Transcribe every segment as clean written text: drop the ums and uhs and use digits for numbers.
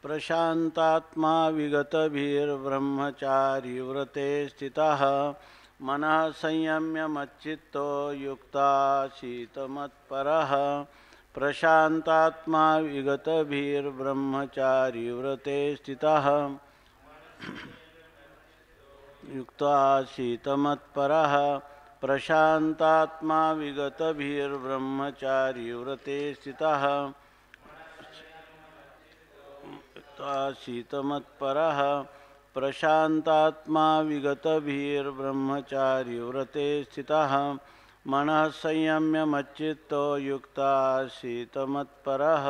प्रशान्तात्मा विगतभिर्ब्रह्मचारी व्रते स्थितः मनः संयम्य मच्चित्तो युक्तासीतमत्परः प्रशान्तात्मा विगतभिर्ब्रह्मचारी व्रते स्थितः युक्तासीतमत्परः प्रशान्तात्मा विगतभिर्ब्रह्मचारी व्रते स्थितः युक्तासीतमत्परः प्रशान्तात्मा विगतभिर्ब्रह्मचारी व्रते स्थितः मनः संयम्य मच्चित्तो युक्तासीतमत्परः।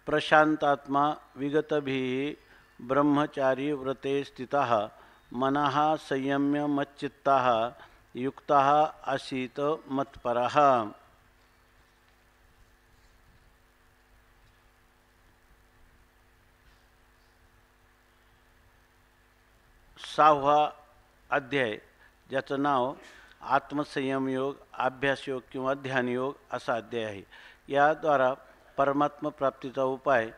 प्रशान्तात्मा विगतभिः ब्रह्मचारी व्रते स्थितः मनः संयम्य मच्चित्तः युक्तः आसीत मत्परः। सहावा अध्याय ज्याचं नाव आत्मसंयम योग, अभ्यास योग किंवा ध्यान योग असा अध्याय आहे। याद्वारा परमात्मा प्राप्तीचा उपाय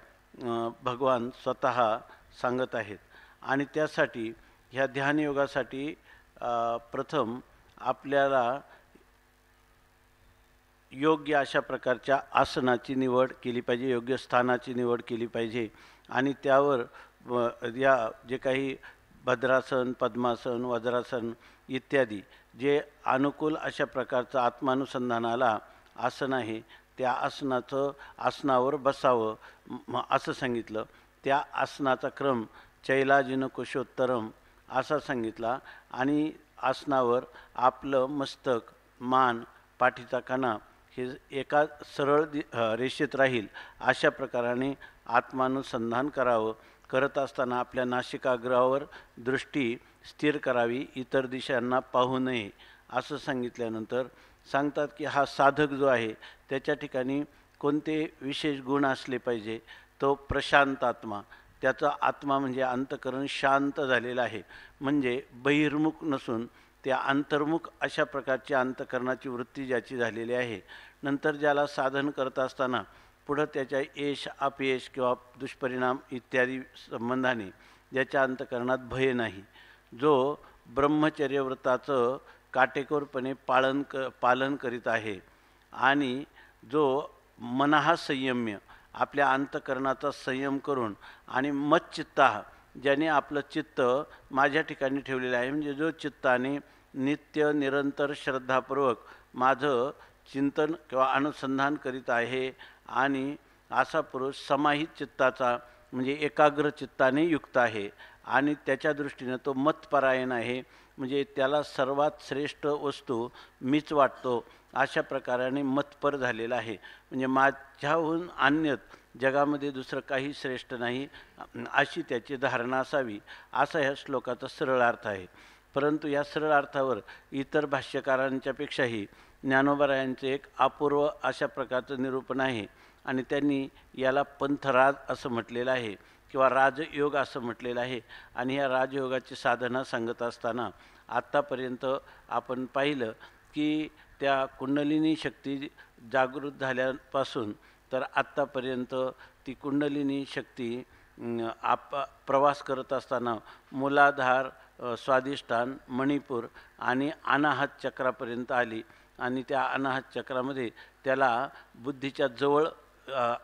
भगवान स्वतः सांगत आहेत आणि त्यासाठी ह्या ध्यान योगासाठी प्रथम आपल्याला योग्य अशा प्रकारच्या आसनाची निवड केली पाहिजे, योग्य स्थानाची निवड केली पाहिजे आणि त्यावर या जे काही भद्रासन, पद्मासन, वज्रासन इत्यादी जे अनुकूल अशा प्रकारचं आत्मानुसंधानाला आसन आहे त्या आसनावर बसावं असं सांगितलं। त्या आसनाचा क्रम चैलाजिन कुशोत्तरम असा सांगितला आणि आसनावर आपलं मस्तक, मान, पाठीचा कणा हे एका सरळ रेषेत राहील अशा प्रकाराने आत्मानुसंधान करावं। करत असताना आपल्या नासिकाग्रावर दृष्टी स्थिर करावी, इतर दिशांना पाहू नये असं सांगितल्यानंतर सांगतात की हा साधक जो आहे त्याच्या ठिकाणी कोणते विशेष गुण असले पाहिजे, तो प्रशांत आत्मा, त्याचा आत्मा म्हणजे अंतःकरण शांत झालेला आहे, म्हणजे बहिर्मुख नसून त्या अंतर्मुख अशा प्रकारची अंतःकरणाची वृत्ती ज्याची झालेली आहे। नंतर ज्याला साधन करत असताना पुढं त्याच्या यश, अपयश किंवा दुष्परिणाम इत्यादी संबंधाने ज्याच्या अंतःकरणात भय नाही, जो ब्रह्मचर्यव्रताचं काटेकोरपणे पालन करीत आहे आणि जो मनः संयम्य आपल्या अंतःकरणाचा संयम करून आणि मच्चित्तः ज्याने आपलं चित्त माझ्या ठिकाणी ठेवलेलं आहे, म्हणजे जो चित्ताने नित्य निरंतर श्रद्धापूर्वक माझं चिंतन किंवा अनुसंधान करीत आहे आणि असा पुरुष समाहित चित्ताचा म्हणजे एकाग्र चित्ताने युक्त आहे आणि त्याच्या दृष्टीने तो मतपरायण आहे, म्हणजे त्याला सर्वात श्रेष्ठ वस्तू मीच वाटतो अशा प्रकाराने मतपर झालेला आहे। म्हणजे माझ्याहून अन्यत जगामध्ये दुसरं काही श्रेष्ठ नाही अशी त्याची धारणा असावी असा ह्या श्लोकाचा सरळ अर्थ आहे। परंतु या सरळ अर्थावर इतर भाष्यकारांच्यापेक्षाही ज्ञानोबरायांचे एक अपूर्व अशा प्रकारचं निरूपण आहे आणि त्यांनी याला पंथराज असं म्हटलेलं आहे किंवा राजयोग असं म्हटलेलं आहे। आणि या राजयोगाची साधना सांगत असताना आत्तापर्यंत आपण पाहिलं की त्या कुंडलिनी शक्ती जागृत झाल्यापासून तर आत्तापर्यंत ती कुंडलिनी शक्ती प्रवास करत असताना मूलाधार, स्वाधिष्ठान, मणिपूर आणि अनाहत चक्रापर्यंत आली आणि त्या अनाहत चक्रामध्ये त्याला बुद्धीच्या जवळ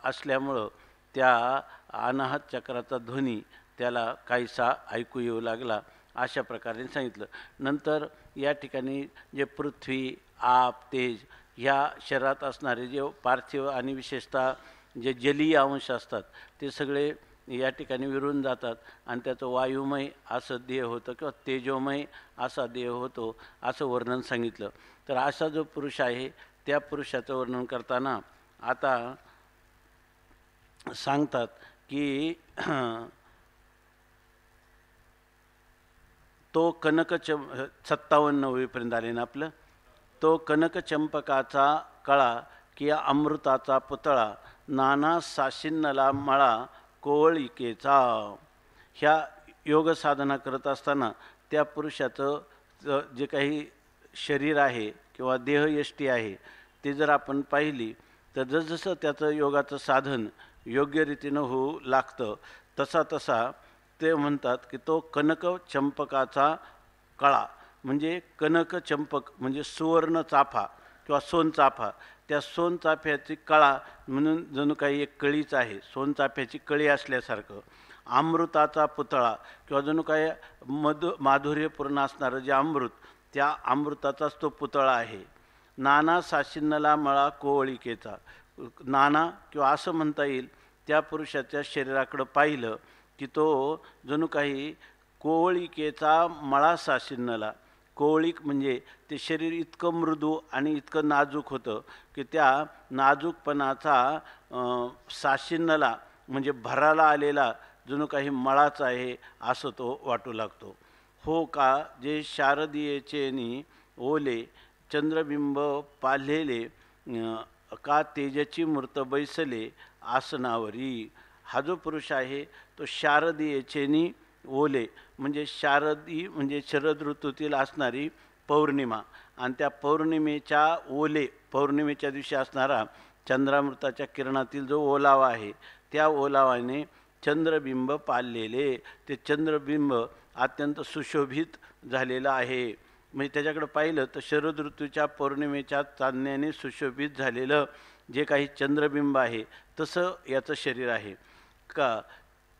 असल्यामुळं त्या अनाहत चक्राचा ध्वनी त्याला काहीसा ऐकू येऊ लागला अशा प्रकारे सांगितलं। नंतर या ठिकाणी जे पृथ्वी, आप, तेज ह्या शरीरात असणारे जे पार्थिव आणि विशेषतः जे जलीय अंश असतात ते सगळे या ठिकाणी विरून जातात आणि त्याचं वायुमय असं देह होतं किंवा तेजोमय असा देह होतो असं वर्णन सांगितलं। तर असा जो पुरुष आहे त्या पुरुषाचं वर्णन करताना आता सांगतात की तो कनक 57 होईपर्यंत आले ना आपलं, तो कनक चंपकाचा कळा की अमृताचा पुतळा नाना साशिन्नला मळा कोवळिकेचा। ह्या योग साधना करत असताना त्या पुरुषाचं जे काही शरीर आहे किंवा देहयष्टी आहे ते जर आपण पाहिली तर जसजसं त्याचं योगाचं साधन योग्य रीतीनं होऊ लागतं तसा तसा ते म्हणतात की तो कनक चंपकाचा कळा, म्हणजे कनक चंपक म्हणजे सुवर्ण चाफा किंवा सोनचाफा, त्या सोनचाफ्याची कळा म्हणून जणू काही एक कळीच आहे, सोनचाफ्याची कळी असल्यासारखं. अमृताचा पुतळा किंवा जणू काय माधुर्यपूर्ण असणारं जे अमृत, त्या अमृताचाच तो पुतळा आहे. नाना साशिन्नला मळा कोवळिकेचा, नाना किंवा असं म्हणता येईल त्या पुरुषाच्या शरीराकडं पाहिलं की तो जणू काही कोवळिकेचा मळा साशिन्नला. कोवळीक म्हणजे ते शरीर इतकं मृदू आणि इतकं नाजूक होतं की त्या नाजूकपणाचा साशिन्नला म्हणजे भराला आलेला जणू काही मळाच आहे असं तो वाटू लागतो. हो का जे शारदीयेचेनी ओले चंद्रबिंब पाल्हेले, का तेजाची मूर्त बैसले आसनावरी. हा जो पुरुष आहे तो शारदीयेचेनी ओले म्हणजे शारदी म्हणजे शरद ऋतूतील असणारी पौर्णिमा, आणि त्या पौर्णिमेच्या ओले, पौर्णिमेच्या दिवशी असणारा चंद्रामृताच्या किरणातील जो ओलावा आहे त्या ओलावाने चंद्रबिंब पाळलेले, ते चंद्रबिंब अत्यंत सुशोभित झालेलं आहे. म्हणजे त्याच्याकडं पाहिलं तर शरद ऋतूच्या पौर्णिमेच्या चांदण्याने सुशोभित झालेलं जे काही चंद्रबिंब आहे तसं याचं शरीर आहे. का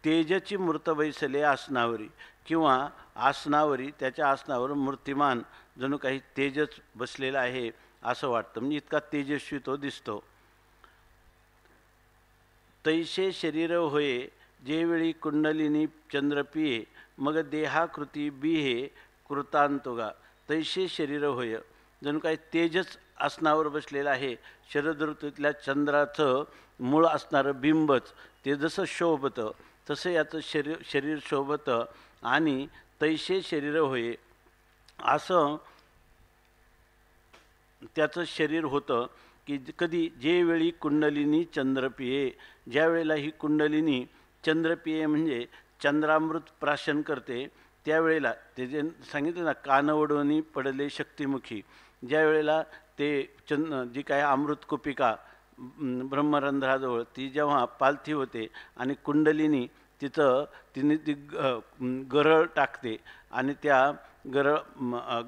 तेजाची मूर्त बैसले आसनावरी, किंवा आसनावरी त्याच्या आसनावर मूर्तिमान जणू काही तेजच बसलेला आहे असं वाटतं, म्हणजे इतका तेजस्वी तो दिसतो. तैसे शरीर होये जेवेळी कुंडलिनी चंद्रपिये, मग देहाकृती बिहे कृतांतोगा. तैसे शरीर होय, जणू काही तेजच आसनावर बसलेलं आहे. शरद ऋतूतल्या चंद्राचं मूळ असणारं बिंबच ते जसं शोभतं तसं याचं शरीर शोभतं. आणि तैसे शरीर होय असं त्याचं शरीर होतं की कधी जे वेळी कुंडलिनी चंद्रपिये, ज्या वेळेला ही कुंडलिनी चंद्रपिये म्हणजे चंद्रामृत प्राशन करते त्यावेळेला, ते जे सांगितलं ना कानवडोनी पडले शक्तिमुखी, ज्या वेळेला ते जी काय अमृत कुपिका ब्रह्मरंध्राजवळ ती जेव्हा पालथी होते आणि कुंडलिनी तिने ती गरळ टाकते आणि त्या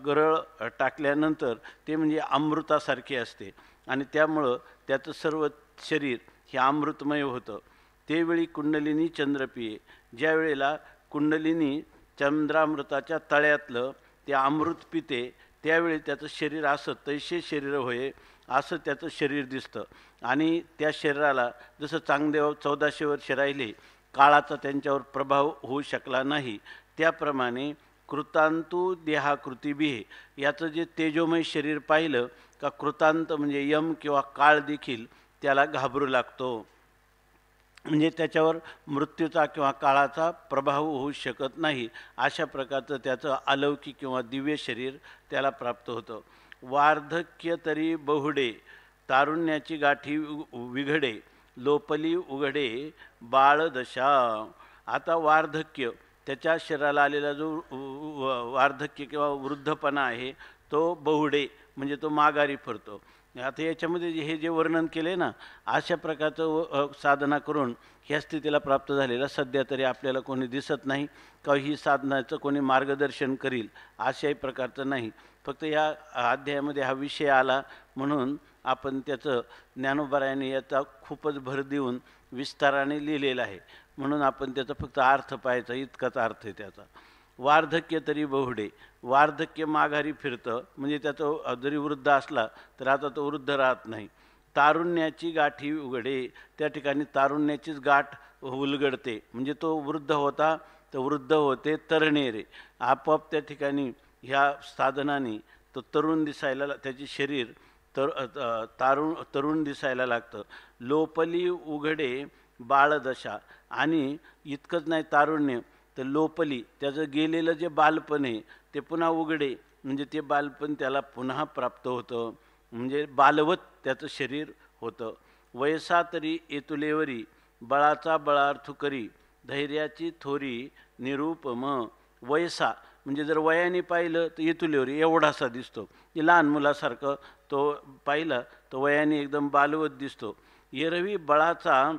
गरळ टाकल्यानंतर ते म्हणजे अमृतासारखे असते आणि त्यामुळं त्याचं सर्व शरीर हे अमृतमय होतं. त्यावेळी कुंडलिनी चंद्रपिये, ज्या वेळेला कुंडलिनी चंद्रामृताच्या तळ्यातलं ते अमृत पिते त्यावेळी त्याचं शरीर असं तैसे शरीर होय असं त्याचं शरीर दिसतं. आणि त्या शरीराला जसं चांगदेव 1400 वर्ष राहिले, काळाचा त्यांच्यावर प्रभाव होऊ शकला नाही, त्याप्रमाणे कृतांतू देहाकृती बिहे, याचं जे तेजोमय शरीर पाहिलं का कृतांत म्हणजे यम किंवा काळ देखील त्याला घाबरू लागतो, म्हणजे त्याच्यावर मृत्यूचा किंवा काळाचा प्रभाव होऊ शकत नाही. अशा प्रकारचं त्याचं अलौकिक किंवा दिव्य शरीर त्याला प्राप्त होतं. वार्धक्य तरी बहुडे तारुण्याची गाठी विघडे, लोपली उघडे बाळदशा. आता वार्धक्य त्याच्या शरीराला आलेला जो वार्धक्य किंवा वृद्धपणा आहे तो बहुडे म्हणजे तो माघारी फिरतो. आता याच्यामध्ये हे जे वर्णन केले ना, अशा प्रकारचं साधना करून ह्या स्थितीला प्राप्त झालेला सध्या तरी आपल्याला कोणी दिसत नाही का ही साधनाचं कोणी मार्गदर्शन करील अशाही प्रकारचं नाही. फक्त या अध्यायामध्ये हा विषय आला म्हणून आपण त्याचं ज्ञानोबरायाने याचा खूपच भर देऊन विस्ताराने लिहिलेला आहे, म्हणून आपण त्याचा फक्त अर्थ पाहायचा इतकाच अर्थ आहे त्याचा. वार्धक्य तरी बहुडे, वार्धक्य माघारी फिरतं म्हणजे त्याचं जरी वृद्ध असला तर आता तो वृद्ध राहत नाही. तारुण्याची गाठी उघडे, त्या ठिकाणी तारुण्याचीच गाठ उलगडते म्हणजे तो वृद्ध होता तर वृद्ध होते तरणेरे. आपोआप त्या ठिकाणी ह्या साधनाने तो तरुण दिसायला, त्याचे शरीर तरुण दिसायला लागतं. लोपली उघडे बाळदशा, आणि इतकंच नाही तारुण्य तर लोपली त्याचं गेलेलं जे बालपण आहे ते पुन्हा उघडे म्हणजे ते बालपण त्याला पुन्हा प्राप्त होतं, म्हणजे बालवत त्याचं शरीर होतं. वयसा तरी येतुलेवरी बळाचा बळार्थ करी, धैर्याची थोरी निरूपम. वयसा म्हणजे जर वयाने पाहिलं तर येतुलेवरी एवढासा दिसतो, की लहान मुलासारखं तो पाहिला तो वयाने एकदम बालवत दिसतो. एरवी बळाचा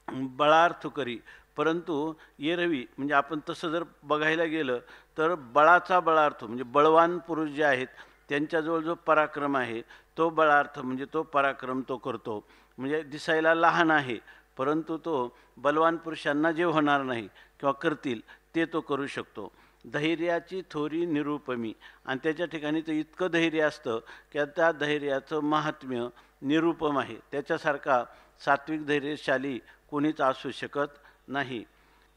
बळार्थ करी, परंतु एरवी म्हणजे आपण तसं जर बघायला गेलं तर बळाचा बळार्थ म्हणजे बळवान पुरुष जे आहेत त्यांच्याजवळ जो पराक्रम आहे तो बळार्थ म्हणजे तो पराक्रम तो करतो. म्हणजे दिसायला लहान आहे परंतु तो बलवान पुरुषांना जे होणार नाही किंवा करतील ते तो करू शकतो. धैर्याची थोरी निरूपमी, आणि त्याच्या ठिकाणी तर इतकं धैर्य असतं की त्या धैर्याचं महात्म्य निरूपम आहे. त्याच्यासारखा सात्विक धैर्यशाली कोणीच असू शकत नाही.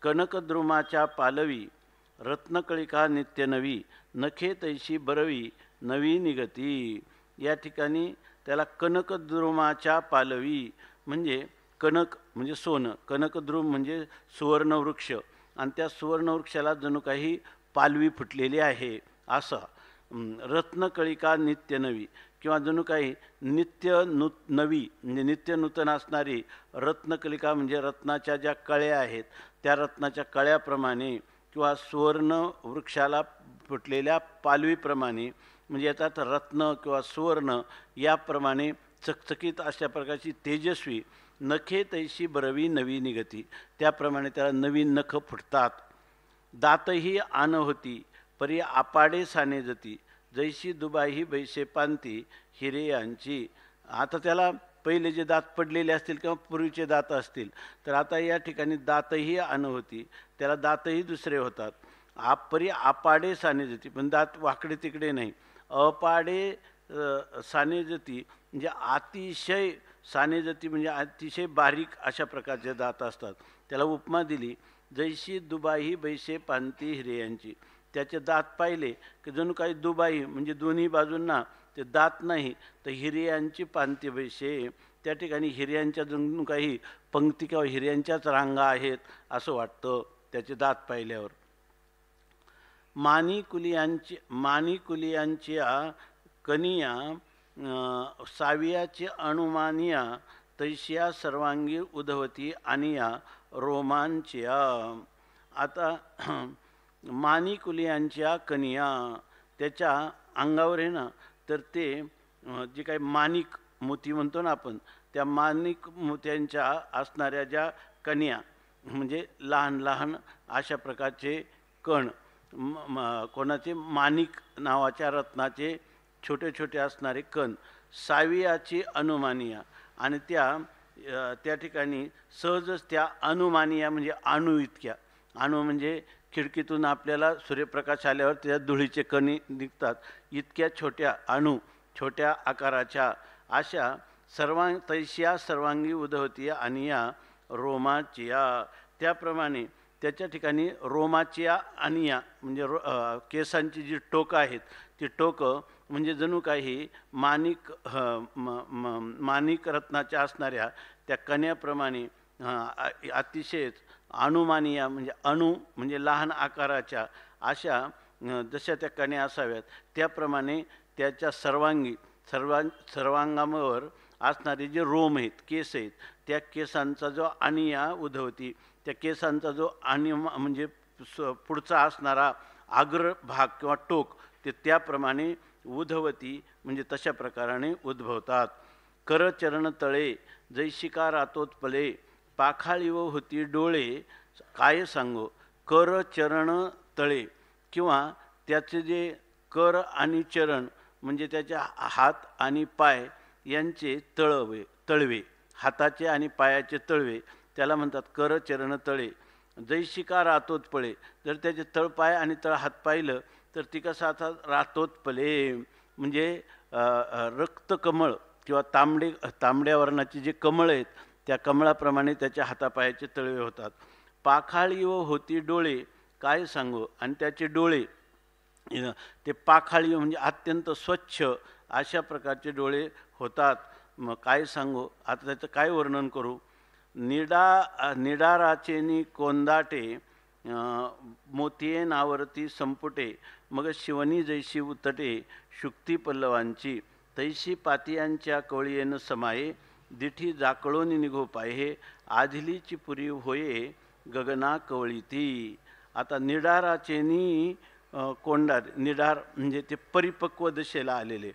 कनकद्रुमाच्या पालवी रत्नकळिका नित्य नवी, नखे तैशी बरवी नवी निगती. या ठिकाणी त्याला कनकद्रुमाच्या पालवी म्हणजे कनक म्हणजे सोनं, कनकद्रुम म्हणजे सुवर्णवृक्ष, आणि त्या सुवर्णवृक्षाला जणू काही पालवी फुटलेली आहे असं. रत्नकळिका नित्य नवी किंवा जणू काही नवी म्हणजे नित्य नूतन असणारी रत्नकलिका म्हणजे रत्नाच्या ज्या कळ्या आहेत त्या रत्नाच्या कळ्याप्रमाणे किंवा सुवर्ण वृक्षाला फुटलेल्या पालवीप्रमाणे, म्हणजे याचा रत्न किंवा सुवर्ण याप्रमाणे चकचकीत अशा प्रकारची तेजस्वी. नखे तैशी बरवी नवी निगती, त्याप्रमाणे त्याला नवीन नख फुटतात. दातही आन होती परी आपाडे साने जती, जैशी दुबाही बैसे पांती हिरे यांची. आता त्याला पहिले जे दात पडलेले असतील किंवा पूर्वीचे दात असतील तर आता या ठिकाणी दातही आन होती, त्याला दातही दुसरे होतात. परी आपाडे साने जती, पण दात वाकडे तिकडे नाही. अपाडे साने जती म्हणजे अतिशय, साने जती म्हणजे अतिशय बारीक अशा प्रकारचे दात असतात. त्याला उपमा दिली जैशी दुबाई बैसे पांती हिरे यांची. त्याचे दात पाहिले की जणू काही दुबाई म्हणजे दोन्ही बाजूंना ते दात नाही तर हिर्यांची पांती बैसे, त्या ठिकाणी हिर्यांच्या जणू काही पंक्ती किंवा हिर्यांच्याच रांगा आहेत असं वाटतं त्याचे दात पाहिल्यावर. मानिकुलियांच्या कनिया सावियाची अणुमानिया, तैशिया सर्वांगी उधवती अनिया रोमांचिया. आता मानिकुलियांच्या कनिया त्याच्या अंगावर आहे ना, तर ते जे काही माणिक मोती म्हणतो ना आपण, त्या माणिक मोत्यांच्या असणाऱ्या ज्या कन्या म्हणजे लहान लहान अशा प्रकारचे कण, कोणाचे माणिक नावाच्या रत्नाचे छोटे छोटे असणारे कण, सावियाची अनुमानिया, आणि त्या ठिकाणी सहजच त्या अनुमानिया म्हणजे अणू इतक्या, अणू म्हणजे खिडकीतून आपल्याला सूर्यप्रकाश आल्यावर त्या धुळीचे कणी निघतात इतक्या छोट्या अणू, छोट्या आकाराच्या अशा तैशिया सर्वांगी उधवती आणि या रोमाचिया. त्याप्रमाणे त्याच्या ठिकाणी रोमाचिया आणि या म्हणजे केसांची जी टोकं आहेत ती टोकं म्हणजे जणू काही माणिक रत्नाच्या असणाऱ्या त्या कण्याप्रमाणे अतिशय अणुमानिया म्हणजे अणू म्हणजे लहान आकाराच्या अशा जशा त्या कण्या असाव्यात त्याप्रमाणे त्याच्या सर्वांगावर असणारे जे रोम आहेत, केस आहेत, त्या केसांचा जो अनिया उधवती, त्या केसांचा जो म्हणजे पुढचा असणारा अग्रभाग किंवा टोक ते त्याप्रमाणे उधवती म्हणजे तशा प्रकाराने उद्भवतात. करचरण तळे जैशिका रातोत्पले, पाखाळी व होती डोळे काय सांगो. कर चरण तळे किंवा त्याचे जे कर आणि चरण म्हणजे त्याच्या हात आणि पाय यांचे तळवे, हाताचे आणि पायाचे तळवे त्याला म्हणतात कर चरण तळे. जैशिका रातोत्पळे, जर त्याचे तळपाय आणि तळहात पाहिलं तर ती कसा आता रातोत्पले म्हणजे रक्तकमळ किंवा तांबड्या वर्णाची जे कमळ आहेत त्या कमळाप्रमाणे त्याच्या हातापायाचे तळवे होतात. पाखाळी व होती डोळे काय सांगू, आणि त्याचे डोळे ते पाखाळी म्हणजे अत्यंत स्वच्छ अशा प्रकारचे डोळे होतात. मग काय सांगू, आता त्याचं काय वर्णन करू. निडाराचेनी कोंदाटे मोतिये नावरती संपुटे, मग शिवनी जैशी उतटे शुक्ती पल्लवांची, तैशी पातियांच्या कवळीयेन समाये, दिठी जाकळोनी निघो पाये, आधिलीची पुरी होये गगना कवळीती. आता निडाराचेनी निडार म्हणजे ते परिपक्व दशेला आलेले,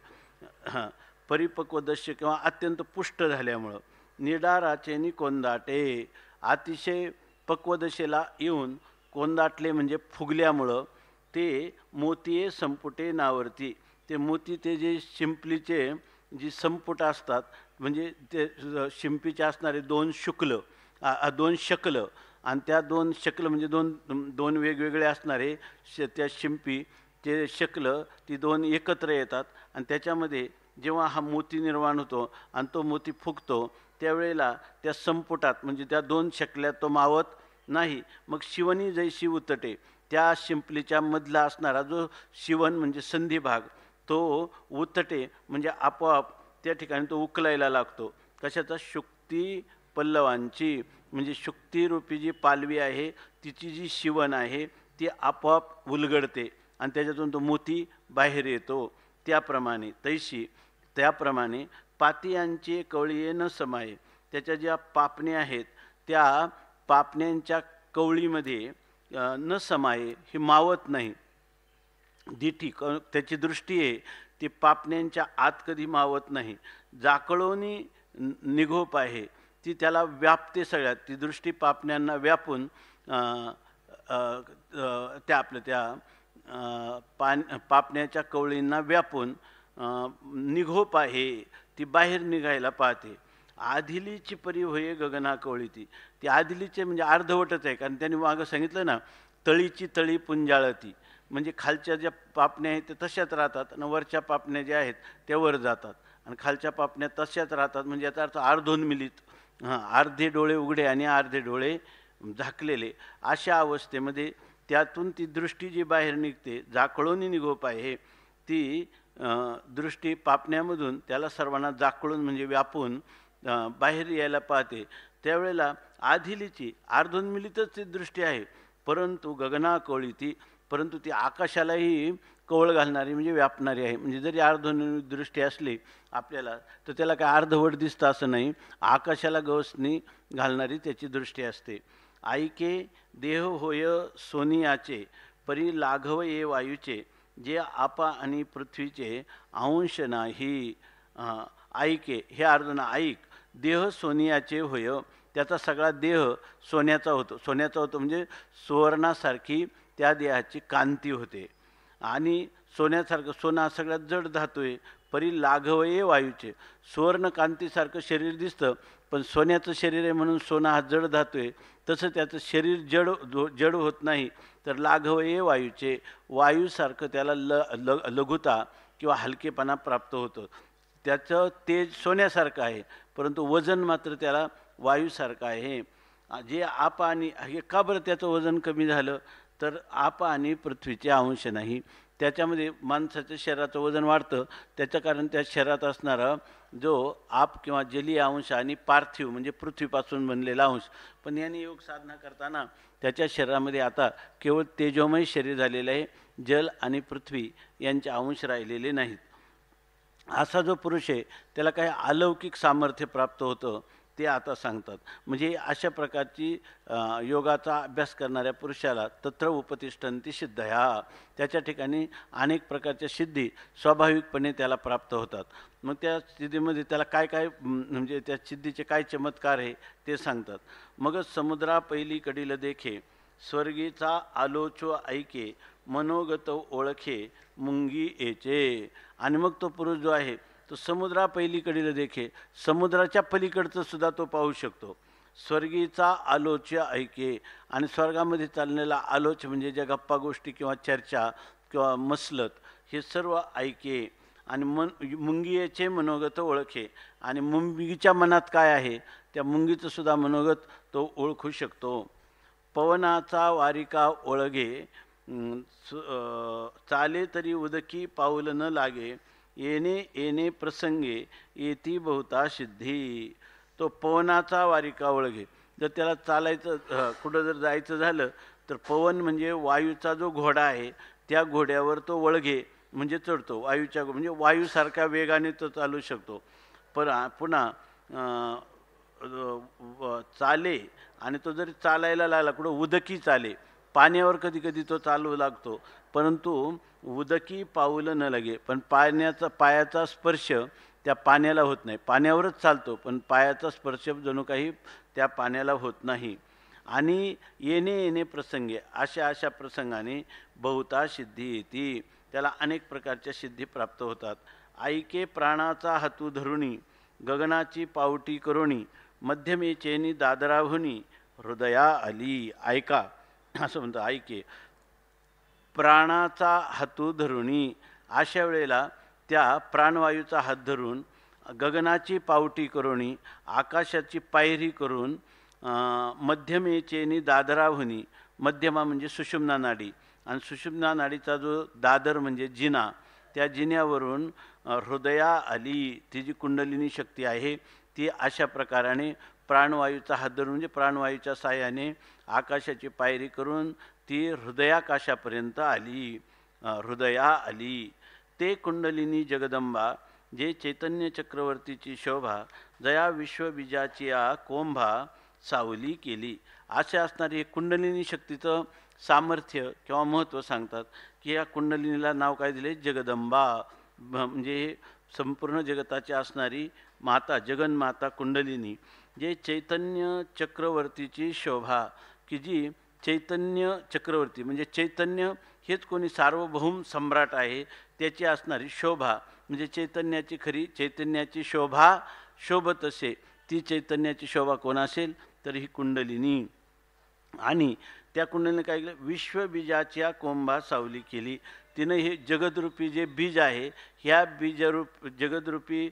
परिपक्व दस्य किंवा अत्यंत पुष्ट झाल्यामुळं, निडाराचे कोंदाटे, अतिशय पक्वदशेला येऊन कोंदाटले म्हणजे फुगल्यामुळं ते मोतिये संपुटे नावरती. ते मोती ते जे शिंपलीचे जी संपुट असतात म्हणजे ते शिंपीचे असणारे दोन शकलं आणि त्या दोन शकलं म्हणजे दोन वेगवेगळे असणारे त्या शिंपी ते शकलं ती दोन एकत्र येतात आणि त्याच्यामध्ये जेव्हा हा मोती निर्माण होतो आणि तो मोती फुगतो त्यावेळेला त्या संपुटात म्हणजे त्या दोन शकल्यात तो मावत नाही. मग शिवनी जैशी उतटे, त्या शिंपलीच्या मधला असणारा जो शिवण म्हणजे संधी भाग तो उतटे म्हणजे आपोआप त्या ठिकाणी तो उकलायला लागतो. कशाचा? शुक्ती पल्लवांची, म्हणजे शुक्तिरूपी जी पालवी आहे तिची जी शिवण आहे ती आपोआप उलगडते आणि त्याच्यातून तो मोती बाहेर येतो. त्याप्रमाणे पातियांचे कवळीये न समाये, त्याच्या ज्या पापण्या आहेत त्या पापण्यांच्या कवळीमध्ये न समाये, ही मावत नाही. दिठी त्याची दृष्टी आहे ती पापण्यांच्या आत कधी मावत नाही. जाकळोनी निघोप आहे, ती त्याला व्यापते सगळ्यात. ती दृष्टी पापण्यांना व्यापून पापण्याच्या कवळींना व्यापून निघोप आहे, ती बाहेर निघायला पाहते. आधिलीची परी होये गगना कवळीती, ती आधिलीचे म्हणजे अर्धवटच आहे. कारण त्यांनी मागं सांगितलं ना, तळीची तळी पुंजाळती, म्हणजे खालच्या ज्या पापण्या आहेत त्या तशाच राहतात आणि वरच्या पापण्या ज्या आहेत त्या वर जातात आणि खालच्या पापण्या तशाच राहतात. म्हणजे याचा अर्थ अर्धोन्मिलित, अर्धे डोळे उघडे आणि अर्धे डोळे झाकलेले, अशा अवस्थेमध्ये त्यातून ती दृष्टी जी बाहेर निघते, जाकळून निघोप आहे, ती दृष्टी पापण्यामधून त्याला सर्वांना जाकळून म्हणजे व्यापून बाहेर यायला पाहते. त्यावेळेला आधिलीची अर्धोन्मिलितच ती दृष्टी आहे, परंतु गगना कवळी ती, परंतु ती आकाशालाही कवळ घालणारी म्हणजे व्यापणारी आहे. म्हणजे जरी अर्धोन्मिलित दृष्टी असली आपल्याला तर त्याला काय अर्धवट दिसतं असं नाही, आकाशाला गवसणी घालणारी त्याची दृष्टी असते. ऐके देह होय सोनियाचे, परी लाघव ये वायूचे, जे आपा आणि पृथ्वीचे अंश नाही. ऐके हे अर्जुना ऐक, देह सोनियाचे होय, त्याचा सगळा देह सोन्याचा होतो म्हणजे सुवर्णासारखी त्या देहाची कांती होते. आणि सोन्यासारखं, सोना सगळ्यात जड धातू आहे. परी लाघवये वायूचे, सुवर्णकांतीसारखं शरीर दिसतं पण सोन्याचं शरीर आहे म्हणून सोना हा जड धातू आहे. तसं त्याचं शरीर जड होत नाही. तर लाघवये वायूचे, वायूसारखं त्याला लघुता किंवा हलकेपणा प्राप्त होतं. त्याचं तेज सोन्यासारखं आहे परंतु वजन मात्र त्याला वायूसारखं आहे. जे आप आणि हे का बरं त्याचं वजन कमी झालं? तर आप आणि पृथ्वीचे अंश नाही. त्याच्यामध्ये माणसाच्या शरीराचं वजन वाढतं, त्याचं कारण त्या शरीरात असणारा जो आप किंवा जलीय अंश आणि पार्थिव म्हणजे पृथ्वीपासून बनलेला अंश. पण याने योग साधना करताना त्याच्या शरीरामध्ये आता केवळ तेजोमय शरीर झालेलं आहे, जल आणि पृथ्वी यांचे अंश राहिलेले नाहीत. असा जो पुरुष आहे त्याला काही अलौकिक सामर्थ्य प्राप्त होतं ते आता सांगतात. म्हणजे अशा प्रकारची योगाचा अभ्यास करणाऱ्या पुरुषाला तत्र उपतिष्ठन्ति सिद्धया, त्याच्या ठिकाणी अनेक प्रकारच्या सिद्धी स्वाभाविकपणे त्याला प्राप्त होतात. मग त्या सिद्धीमध्ये त्याला काय काय म्हणजे त्या सिद्धीचे काय चमत्कार आहे ते सांगतात. मगच समुद्रा पहिलीकडील देखे, स्वर्गीचा आलोचो ऐके, मनोगत ओळखे मुंगी येचे. आणि मग तो पुरुष जो आहे तो समुद्रा पहिलीकडील देखे, समुद्राच्या पलीकडचं सुद्धा तो पाहू शकतो. स्वर्गीचा आलोच्य ऐके, आणि स्वर्गामध्ये चाललेला आलोच म्हणजे ज्या गप्पा गोष्टी किंवा चर्चा किंवा मसलत हे सर्व ऐके. आणि मुंगीचे मनोगत ओळखे, आणि मुंगीच्या मनात काय आहे त्या मुंगीचं सुद्धा मनोगत तो ओळखू शकतो. पवनाचा वारिका ओळगे, चाले तरी उदकी पाऊल न लागे, येणे येणे प्रसंगे येती बहुता सिद्धी. तो पवनाचा वारिका ओळगे, जर त्याला चालायचं कुठं जर जायचं झालं तर पवन म्हणजे वायूचा जो घोडा आहे त्या घोड्यावर तो वळगे म्हणजे चढतो. वायूच्या म्हणजे वायूसारख्या वेगाने तो चालू शकतो. पुन्हा चाले, आणि तो जरी चालायला लागला कुठं उदकी चाले, पाण्यावर कधी कधी तो चालू लागतो परंतु उदकी पाऊल न लगे, पण पायाचा स्पर्श त्या पाण्याला होत नाही, पाण्यावरच चालतो पण पायाचा स्पर्श जणू काही त्या पाण्याला होत नाही. आणि येणे येणे प्रसंगे अशा अशा प्रसंगाने बहुता सिद्धी येते, त्याला अनेक प्रकारच्या सिद्धी प्राप्त होतात. ऐके प्राणाचा हातू धरुणी गगनाची पावटी करुणी मध्यमेचेनी दादराहुनी हृदया आली. ऐका असं म्हणतं, ऐके प्राणाचा हातू धरुणी, अशा वेळेला त्या प्राणवायूचा हात धरून गगनाची पावटी करुणी आकाशाची पायरी करून मध्यमेचेनी दादराहुनी, मध्यमा म्हणजे सुषुम्ना नाडी आणि सुषुम्ना नाडीचा जो दादर म्हणजे जिना, त्या जिन्यावरून हृदया आली, ती जी कुंडलिनी शक्ती आहे ती अशा प्रकाराने प्राणवायूचा हात धरून म्हणजे प्राणवायूच्या साहाय्याने आकाशाची पायरी करून ती हृदयाकाशापर्यंत आली. हृदया आली ते कुंडलिनी जगदंबा, जे चैतन्य चक्रवर्तीची शोभा जया विश्वबीजाची आ कोंभा सावली केली. असे असणारी हे कुंडलिनी शक्तीचं सामर्थ्य किंवा महत्त्व सांगतात की या कुंडलिनीला नाव काय दिले, जगदंबा. म्हणजे संपूर्ण जगताची असणारी माता, जगन्माता कुंडलिनी, जे चैतन्य चक्रवर्तीची शोभा, की जी चैतन्य चक्रवर्ती म्हणजे चैतन्य हेच कोणी सार्वभौम सम्राट आहे त्याची असणारी शोभा, म्हणजे चैतन्याची खरी चैतन्याची शोभा शोभत असे, ती चैतन्याची शोभा कोण असेल तर ही कुंडलिनी. आणि त्या कुंडलीने काय केलं, विश्वबीजाच्या कोंभा सावली केली. तिनं हे जगदरूपी जे बीज आहे, ह्या बीजरूप जगदरूपी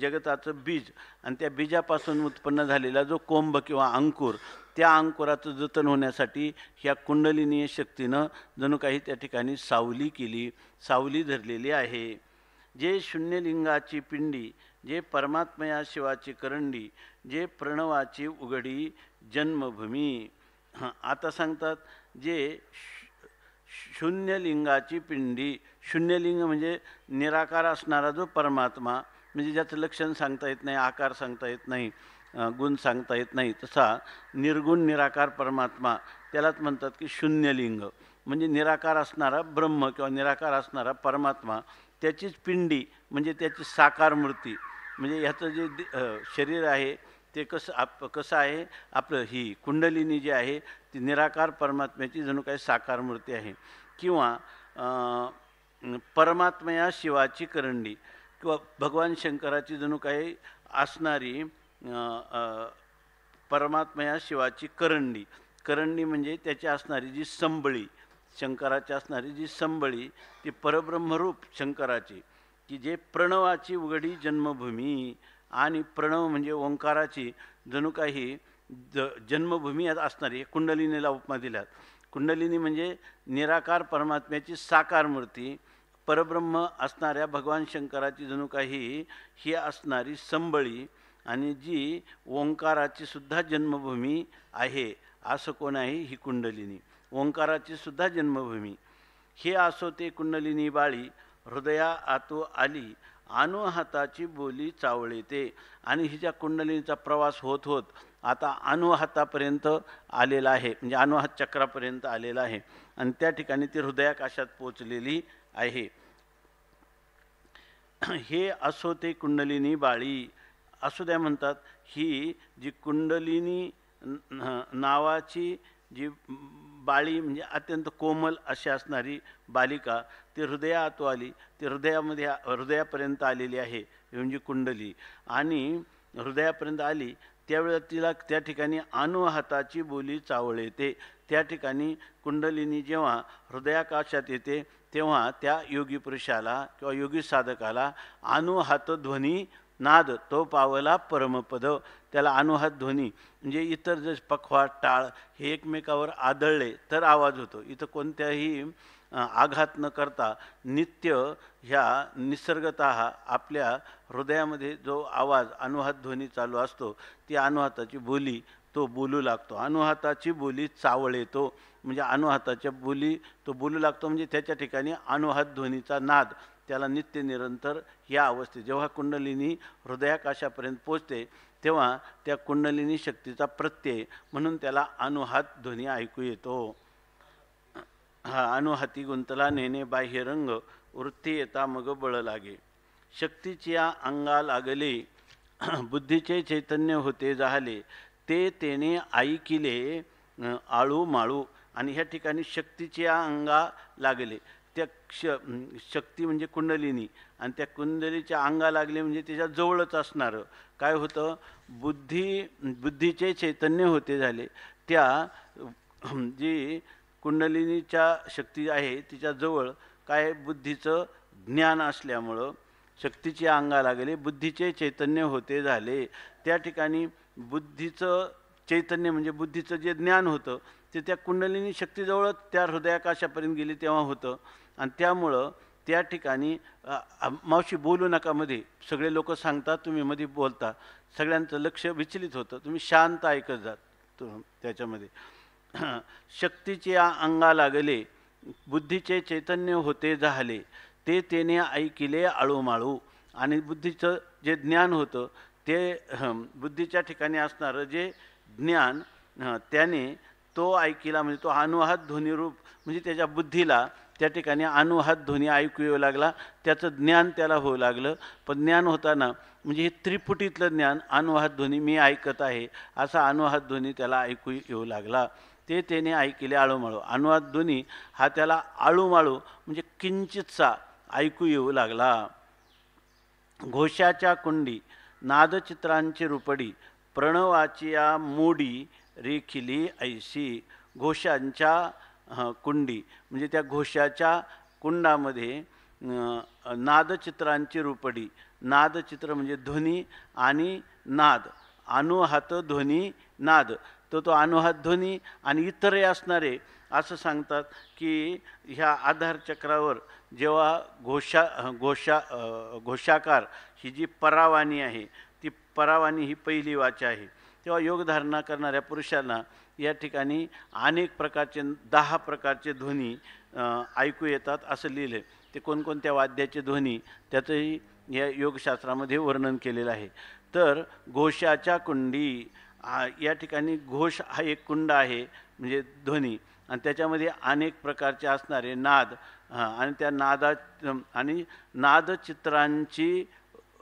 जगताचं बीज आणि त्या बीजापासून उत्पन्न झालेला जो कोंभ किंवा अंकुर, त्या अंकुराचं जतन होण्यासाठी ह्या कुंडलिनी शक्तीनं जणू काही त्या ठिकाणी सावली केली, सावली धरलेली आहे. जे शून्यलिंगाची पिंडी, जे परमात्मया शिवाची करंडी, जे प्रणवाची उघडी जन्मभूमी. आता सांगतात जे शून्यलिंगाची पिंडी, शून्यलिंग म्हणजे निराकार असणारा जो परमात्मा, म्हणजे ज्याचं लक्षण सांगता येत नाही, आकार सांगता येत नाही, गुण सांगता येत नाही, तसा निर्गुण निराकार परमात्मा, त्यालाच म्हणतात की शून्यलिंग. म्हणजे निराकार असणारा ब्रह्म किंवा निराकार असणारा परमात्मा, त्याचीच पिंडी म्हणजे त्याची साकार मूर्ती. म्हणजे ह्याचं जे शरीर आहे ते कसं आहे, आपलं ही कुंडलिनी जी आहे ती निराकार परमात्म्याची जणू काही साकार मूर्ती आहे. किंवा परमात्मया शिवाची करंडी, किंवा भगवान शंकराची जणू काही असणारी परमात्मया शिवाची करंडी. करंडी म्हणजे त्याची असणारी जी संबळी, शंकराची असणारी जी संबळी, ती परब्रह्मरूप शंकराची, की जे प्रणवाची उघडी जन्मभूमी. आणि प्रणव म्हणजे ओंकाराची जणू काही जन्मभूमी असणारी कुंडलिनीला उपमा दिल्यात. कुंडलिनी म्हणजे निराकार परमात्म्याची साकार मूर्ती, परब्रह्म असणाऱ्या भगवान शंकराची जणू काही ही असणारी संबळी, आणि जी ओंकाराची सुद्धा जन्मभूमी आहे. असं कोण आहे, ही कुंडलिनी ओंकाराची सुद्धा जन्मभूमी. हे असो ते कुंडलिनी बाळी हृदया आतो आली, अनु हाताची बोली चावळे ते. आणि हिच्या कुंडलिनीचा प्रवास होत होत आता अनुहातापर्यंत आलेला आहे, म्हणजे अनुहात चक्रापर्यंत आलेला आहे, आणि त्या ठिकाणी ती हृदयाकाशात पोचलेली आहे. हे असो ते कुंडलिनी बाळी, असू द्या म्हणतात. ही जी कुंडलिनी नावाची जी बाळी म्हणजे अत्यंत कोमल अशी असणारी बालिका, ती हृदयात आली, ती हृदयापर्यंत आलेली आहे म्हणजे कुंडली. आणि हृदयापर्यंत आली त्यावेळेला तिला त्या ठिकाणी अनुहाताची बोली चावळ येते. त्या ठिकाणी कुंडलिनी जेव्हा हृदयाकाशात येते तेव्हा त्या योगी पुरुषाला किंवा योगी साधकाला अनुहात ध्वनी नाद तो पावला परमपद. त्याला अनुहात ध्वनी म्हणजे इतर जर पखवाट टाळ हे एकमेकावर आदळले तर आवाज होतो. इथं कोणत्याही आघात न करता नित्य ह्या निसर्गतः आपल्या हृदयामध्ये जो आवाज अनुहात ध्वनी चालू असतो, ती अनुहाताची बोली तो बोलू लागतो. अनुहाताची बोली चावळ येतो म्हणजे अनुहाताच्या बोली तो बोलू लागतो, म्हणजे त्याच्या ठिकाणी अनुहात ध्वनीचा नाद त्याला नित्य निरंतर या अवस्थेत जेव्हा कुंडलिनी हृदयाकाशापर्यंत पोचते तेव्हा त्या कुंडलिनी शक्तीचा प्रत्यय म्हणून त्याला अनुहात ध्वनी ऐकू येतो. हा अनुहाती गुंतला नेणे बाह्य रंग, वृत्ती येता मग बळ लागे. शक्तीच्या अंगा लागले बुद्धीचे चैतन्य होते जाहले ते तेने ऐकिले आळू माळू. आणि ह्या ठिकाणी शक्तीच्या अंगा लागले, त्या शक्ती म्हणजे कुंडलिनी, आणि त्या कुंडलीच्या अंगा लागले म्हणजे त्याच्या जवळच असणारं काय होतं, बुद्धीचे चैतन्य होते झाले. त्या जी कुंडलिनीच्या शक्ती आहे तिच्याजवळ काय बुद्धीचं ज्ञान असल्यामुळं शक्तीची अंगा लागले बुद्धीचे चैतन्य होते झाले. त्या ठिकाणी बुद्धीचं चैतन्य म्हणजे बुद्धीचं जे ज्ञान होतं ते त्या कुंडलिनी शक्तीजवळ त्या हृदयाकाशापर्यंत गेली तेव्हा होतं. आणि त्यामुळं त्या ठिकाणी मावशी बोलू नका मध्ये, सगळे लोक सांगतात तुम्ही मध्ये बोलता, सगळ्यांचं लक्ष विचलित होतं, तुम्ही शांत ऐकत जात त्याच्यामध्ये. शक्तीच्या अंगा लागले बुद्धीचे चैतन्य होते जाहले ते तेने ऐकिले आळूमाळू. आणि बुद्धीचं जे ज्ञान होतं ते बुद्धीच्या ठिकाणी असणारं जे ज्ञान त्याने तो ऐकिला, म्हणजे तो अनुहात ध्वनिरूप, म्हणजे त्याच्या बुद्धीला त्या ठिकाणी अनुहात ध्वनी ऐकू येऊ लागला, त्याचं ज्ञान त्याला होऊ लागलं. पण ज्ञान होताना म्हणजे हे त्रिपुटीतलं ज्ञान, अनुहात ध्वनी मी ऐकत आहे असा अनुहात ध्वनी त्याला ऐकू येऊ लागला. ते त्याने ऐकिले आळूमाळू. अनुहात ध्वनी हा त्याला आळूमाळू म्हणजे किंचितसा ऐकू येऊ लागला. घोषाच्या कुंडी नादचित्रांची रुपडी प्रणवाची या मोडी रेखिली ऐशी. घोषांच्या कुंडी म्हणजे त्या घोषाच्या कुंडामध्ये नादचित्रांची रुपडी, नादचित्र म्हणजे ध्वनी आणि नाद, अनुहात ध्वनी नाद, तो अनुहात ध्वनी आणि इतरही असणारे असं सांगतात की ह्या आधार चक्रावर जेव्हा घोषाकार ही जी परावाणी आहे ती परावाणी ही पहिली वाचा आहे, तेव्हा योगधारणा करणाऱ्या पुरुषांना या ठिकाणी अनेक प्रकारचे 10 प्रकारचे ध्वनी ऐकू येतात असं लिहिले. ते कोणकोणत्या वाद्याचे ध्वनी त्याचंही या योगशास्त्रामध्ये वर्णन केलेलं आहे. तर घोषाच्या कुंडी या ठिकाणी घोष हा एक कुंड आहे म्हणजे ध्वनी, आणि त्याच्यामध्ये अनेक प्रकारचे असणारे नाद आणि त्या आणि नादचित्रांची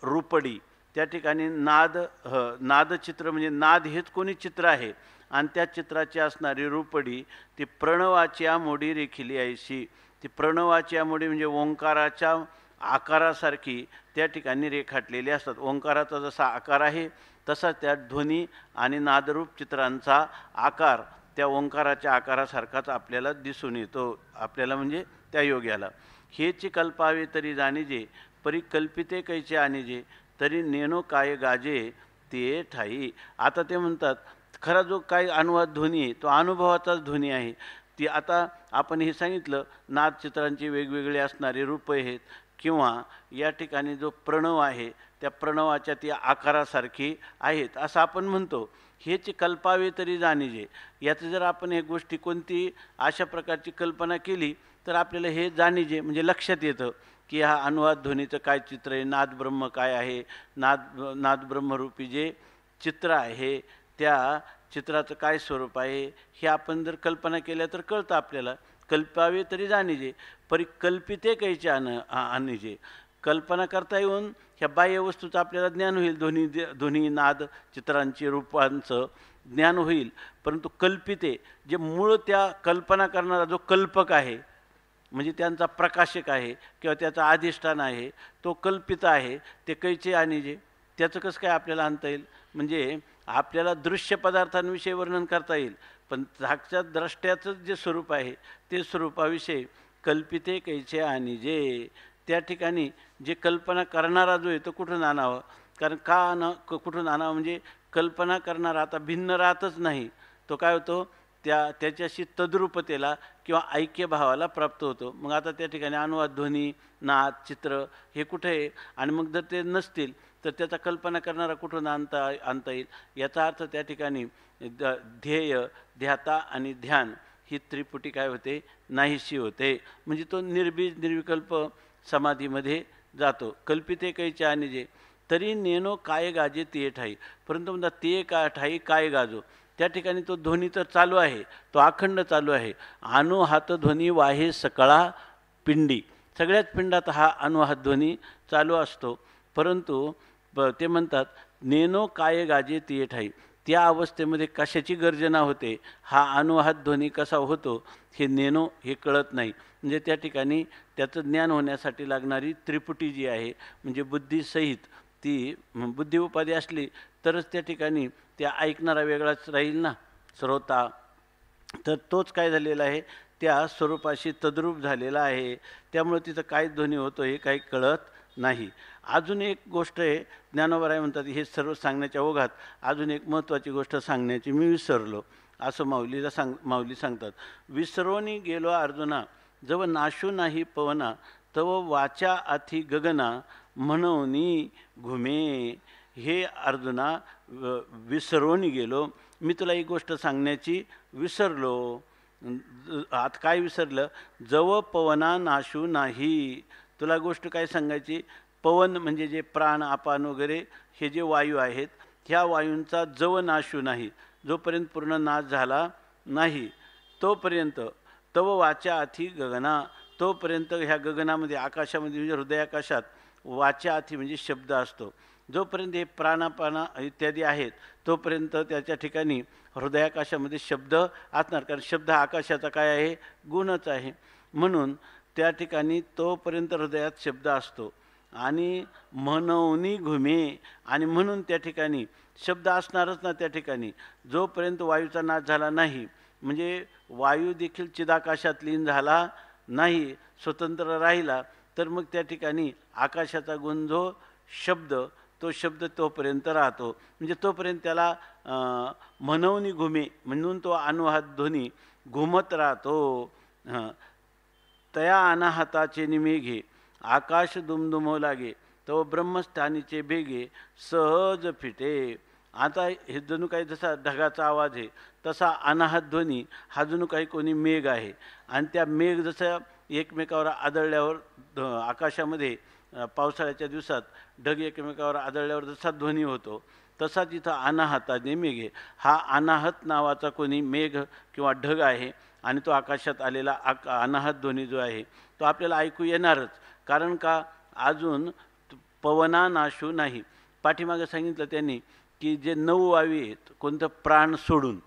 रुपडी. त्या ठिकाणी नादचित्र म्हणजे नाद हेच कोणी चित्र आहे आणि त्या चित्राची असणारी रुपडी ती प्रणवाची मोडी रेखिली ऐशी. ती प्रणवाची मोडी म्हणजे ओंकाराच्या आकारासारखी त्या ठिकाणी रेखाटलेली असतात. ओंकाराचा जसा आकार आहे तसा त्या ध्वनी आणि नादरूप चित्रांचा आकार त्या ओंकाराच्या आकारासारखाच आपल्याला दिसून येतो, आपल्याला म्हणजे त्या योग्याला. हेची कल्पावे तरी जाणीजे परी कल्पिते कैचे आणीजे तरी नेनो काय गाजे ते ठाई. आता ते म्हणतात खरा जो काही अनुवाद ध्वनी आहे तो अनुभवाचाच ध्वनी आहे. ती आता आपण हे सांगितलं नादचित्रांची वेगवेगळे असणारे रूप आहेत किंवा या ठिकाणी जो प्रणव आहे त्या प्रणवाच्या ती आकारासारखी आहेत असं आपण म्हणतो. हेच कल्पावे तरी जाणीजे, याचं जर आपण एक गोष्टी कोणती अशा प्रकारची कल्पना केली तर आपल्याला हे जाणीजे म्हणजे लक्षात येतं की हा अनुवाद ध्वनीचं काय चित्र आहे, नादब्रह्म काय आहे, नादब्रह्मरूपी जे चित्र आहे त्या चित्राचं काय स्वरूप आहे हे आपण जर कल्पना केल्या तर कळतं आपल्याला. कल्पावे तरी जाणीजे परी कल्पिते कैचे आणीजे. कल्पना करता येऊन ह्या बाह्य वस्तूचं आपल्याला ज्ञान होईल, ध्वनी नाद चित्रांची रूपांचं ज्ञान होईल, परंतु कल्पिते जे मूळ त्या कल्पना करणारा जो कल्पक आहे म्हणजे त्यांचा प्रकाशक आहे किंवा त्याचा अधिष्ठान आहे तो कल्पित आहे, ते कैचे आणीजे त्याचं कसं काय आपल्याला आणता येईल. म्हणजे आपल्याला दृश्य पदार्थांविषयी वर्णन करता येईल पण साक्षात द्रष्ट्याचं जे स्वरूप आहे ते स्वरूपाविषयी कल्पिते कैचे आणीजे. त्या ठिकाणी जे कल्पना करणारा जो आहे तो कुठून आणावं, कारण कुठून आणावं म्हणजे कल्पना करणारा आता भिन्न राहतच नाही, तो काय होतो त्याच्याशी तद्रूपतेला किंवा ऐक्यभावाला प्राप्त होतो. मग आता त्या ठिकाणी अनुवाद ध्वनी नाद चित्र हे कुठे आहे, आणि मग जर ते नसतील तर त्याचा कल्पना करणारा कुठून आणता येईल. याचा अर्थ त्या ठिकाणी ध्येय ध्याता आणि ध्यान ही त्रिपुटी काय होते नाहीशी होते, म्हणजे तो निर्बीज निर्विकल्प समाधीमध्ये जातो. कल्पिते कैचे आणीजे तरी नेनो काय गाजे ते ठाई, परंतु म्हणता ते का ठाई काय गाजो. त्या ठिकाणी तो ध्वनी तर चालू आहे, तो अखंड चालू आहे. हात ध्वनी वाहे सकळा पिंडी, सगळ्याच पिंडात हा अनुवाद ध्वनी चालू असतो. परंतु ते म्हणतात नेनो काय गाजे तिये ठाई, त्या अवस्थेमध्ये कशाची गर्जना होते, हा अनुवाद ध्वनी कसा होतो हे नेनो हे कळत नाही. म्हणजे त्या ठिकाणी त्याचं ज्ञान होण्यासाठी लागणारी त्रिपुटी जी आहे म्हणजे बुद्धीसहित ती बुद्धी उपाधी असली तरच त्या ठिकाणी त्या ऐकणारा वेगळाच राहील ना श्रोता. तर तोच काय झालेला आहे त्या स्वरूपाशी तद्रूप झालेला आहे. त्यामुळे तिथं काय ध्वनी होतो हे काही कळत नाही. अजून एक गोष्ट आहे, ज्ञानोबराय म्हणतात हे सर्व सांगण्याच्या ओघात अजून एक महत्त्वाची गोष्ट सांगण्याची मी विसरलो असं माऊली सांगतात. विसरोनी गेलो अर्जुना, जव नाशू नाही पवना, तव वाचा अथी गगना, म्हणूनी घुमे. हे अर्जुना विसरोनी गेलो, मी तुला ही गोष्ट सांगण्याची विसरलो. आता काय विसरलं, जव पवना नाशू नाही, तुला गोष्ट काय सांगायची, पवन म्हणजे जे प्राण अपान वगैरे हे जे वायू आहेत ह्या वायूंचा जव नाशू नाही, जोपर्यंत पूर्ण नाश झाला नाही तोपर्यंत, तव वाचा अथी गगना, तोपर्यंत ह्या गगनामध्ये आकाशामध्ये म्हणजे हृदयाकाशात वाचा अथी म्हणजे शब्द असतो. जोपर्यंत हे प्राणापाना इत्यादी आहेत तोपर्यंत त्याच्या ठिकाणी हृदयाकाशामध्ये शब्द असणार, कारण शब्द हा आकाशाचा काय आहे, गुणच आहे. म्हणून त्या ठिकाणी तोपर्यंत हृदयात शब्द असतो. आणि म्हणूनी घुमे, आणि म्हणून त्या ठिकाणी शब्द असणारच ना त्या ठिकाणी, जोपर्यंत वायूचा नाश झाला नाही, म्हणजे वायू देखील चिदाकाशात लीन झाला नाही, स्वतंत्र राहिला, तर मग त्या ठिकाणी आकाशाचा गुण जो शब्द, तो शब्द तोपर्यंत राहतो. म्हणजे तोपर्यंत त्याला म्हणूनी घुमे म्हणून तो अनुवाद ध्वनी घुमत राहतो. तया अनाहताचे निमेघे, आकाश दुमदुमो लागे, तो ब्रह्मस्थानीचे बेगे, सहज फिटे. आता हे जणू काही जसा ढगाचा आवाज आहे तसा अनाहत ध्वनी हा जणू काही कोणी मेघ आहे, आणि त्या मेघ जसं एकमेकावर आदळल्यावर आकाशामध्ये पावसाळ्याच्या दिवसात ढग एकमेकावर आदळल्यावर जसा ध्वनी होतो तसा तिथं अनाहताने मेघे, हा अनाहत नावाचा कोणी मेघ किंवा ढग आहे, आणि तो आकाशात आलेला अनाहत ध्वनी जो आहे तो आपल्याला ऐकू येणारच. कारण का, अजून पवना नाशू नाही. पाठीमागं सांगितलं त्यांनी की जे 9 वायू आहेत, कोणतं प्राण सोडून,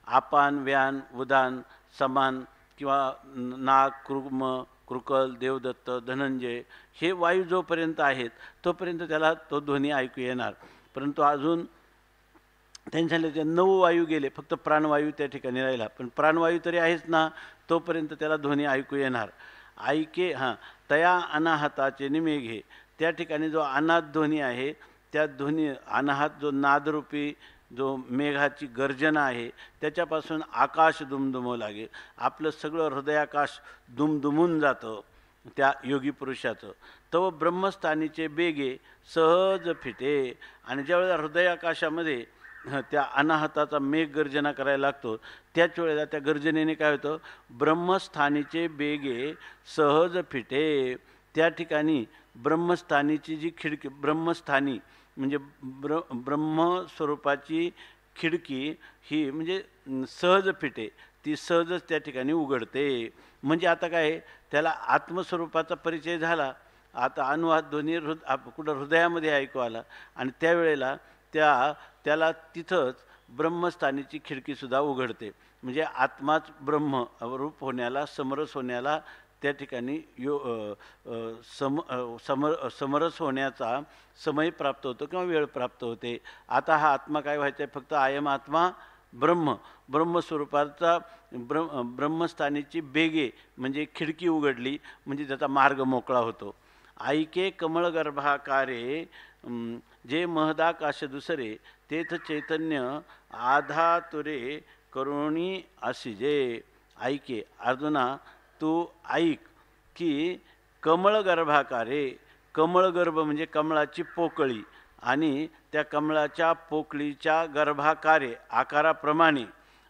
आपान व्यान उदान समान किंवा नाग कृम कृकल देवदत्त धनंजय, हे वायू जोपर्यंत आहेत तोपर्यंत त्याला तो ध्वनी ऐकू येणार. परंतु अजून त्यांच्याले ते 9 वायू गेले, फक्त प्राणवायू त्या ठिकाणी राहिला, पण प्राणवायू तरी आहेच ना, तोपर्यंत त्याला ध्वनी ऐकू येणार. ऐके तया अनाहताचे निमेघे, त्या ठिकाणी जो अनाद ध्वनी आहे त्या ध्वनी अनाहत जो नादरूपी जो मेघाची गर्जना आहे त्याच्यापासून आकाश दुमदुमो लागे, आपलं सगळं हृदयाकाश दुमदुमून जातं त्या योगी पुरुषाचं. तव ब्रह्मस्थानीचे बेगे सहज फिटे, आणि ज्यावेळेला हृदयाकाशामध्ये त्या अनाहताचा मेघ गर्जना करायला लागतो त्याच वेळेला त्या गर्जनेने काय होतं, ब्रह्मस्थानीचे बेगे सहज फिटे. त्या ठिकाणी ब्रह्मस्थानीची जी खिडकी, ब्रह्मस्थानी म्हणजे ब्रह्मस्वरूपाची खिडकी ही म्हणजे सहज फिटे, ती सहजच त्या ठिकाणी उघडते. म्हणजे आता काय, त्याला आत्मस्वरूपाचा परिचय झाला. आता अनुवाद ध्वनी कुठं हृदयामध्ये ऐकू आला, आणि त्यावेळेला त्याला तिथंच ब्रह्मस्थानीची खिडकीसुद्धा उघडते. म्हणजे आत्माच ब्रह्म रूप होण्याला, समरस होण्याला त्या ठिकाणी समरस होण्याचा समय प्राप्त होतो किंवा वेळ प्राप्त होते. आता हा आत्मा काय व्हायचा आहे, फक्त आयम आत्मा ब्रह्मस्वरूपाचा ब्रह्मस्थानीची बेगे म्हणजे खिडकी उघडली, म्हणजे त्याचा मार्ग मोकळा होतो. ऐके कमळ गर्भाकारे, जे महदाकाश दुसरे, तेथ चैतन्य आधातुरे करुणी असिजे. ऐके अर्जुना, तू ऐक की कमळ गर्भाकारे, कमळगर्भ म्हणजे कमळाची पोकळी, आणि त्या कमळाच्या पोकळीच्या गर्भाकारे आकाराप्रमाणे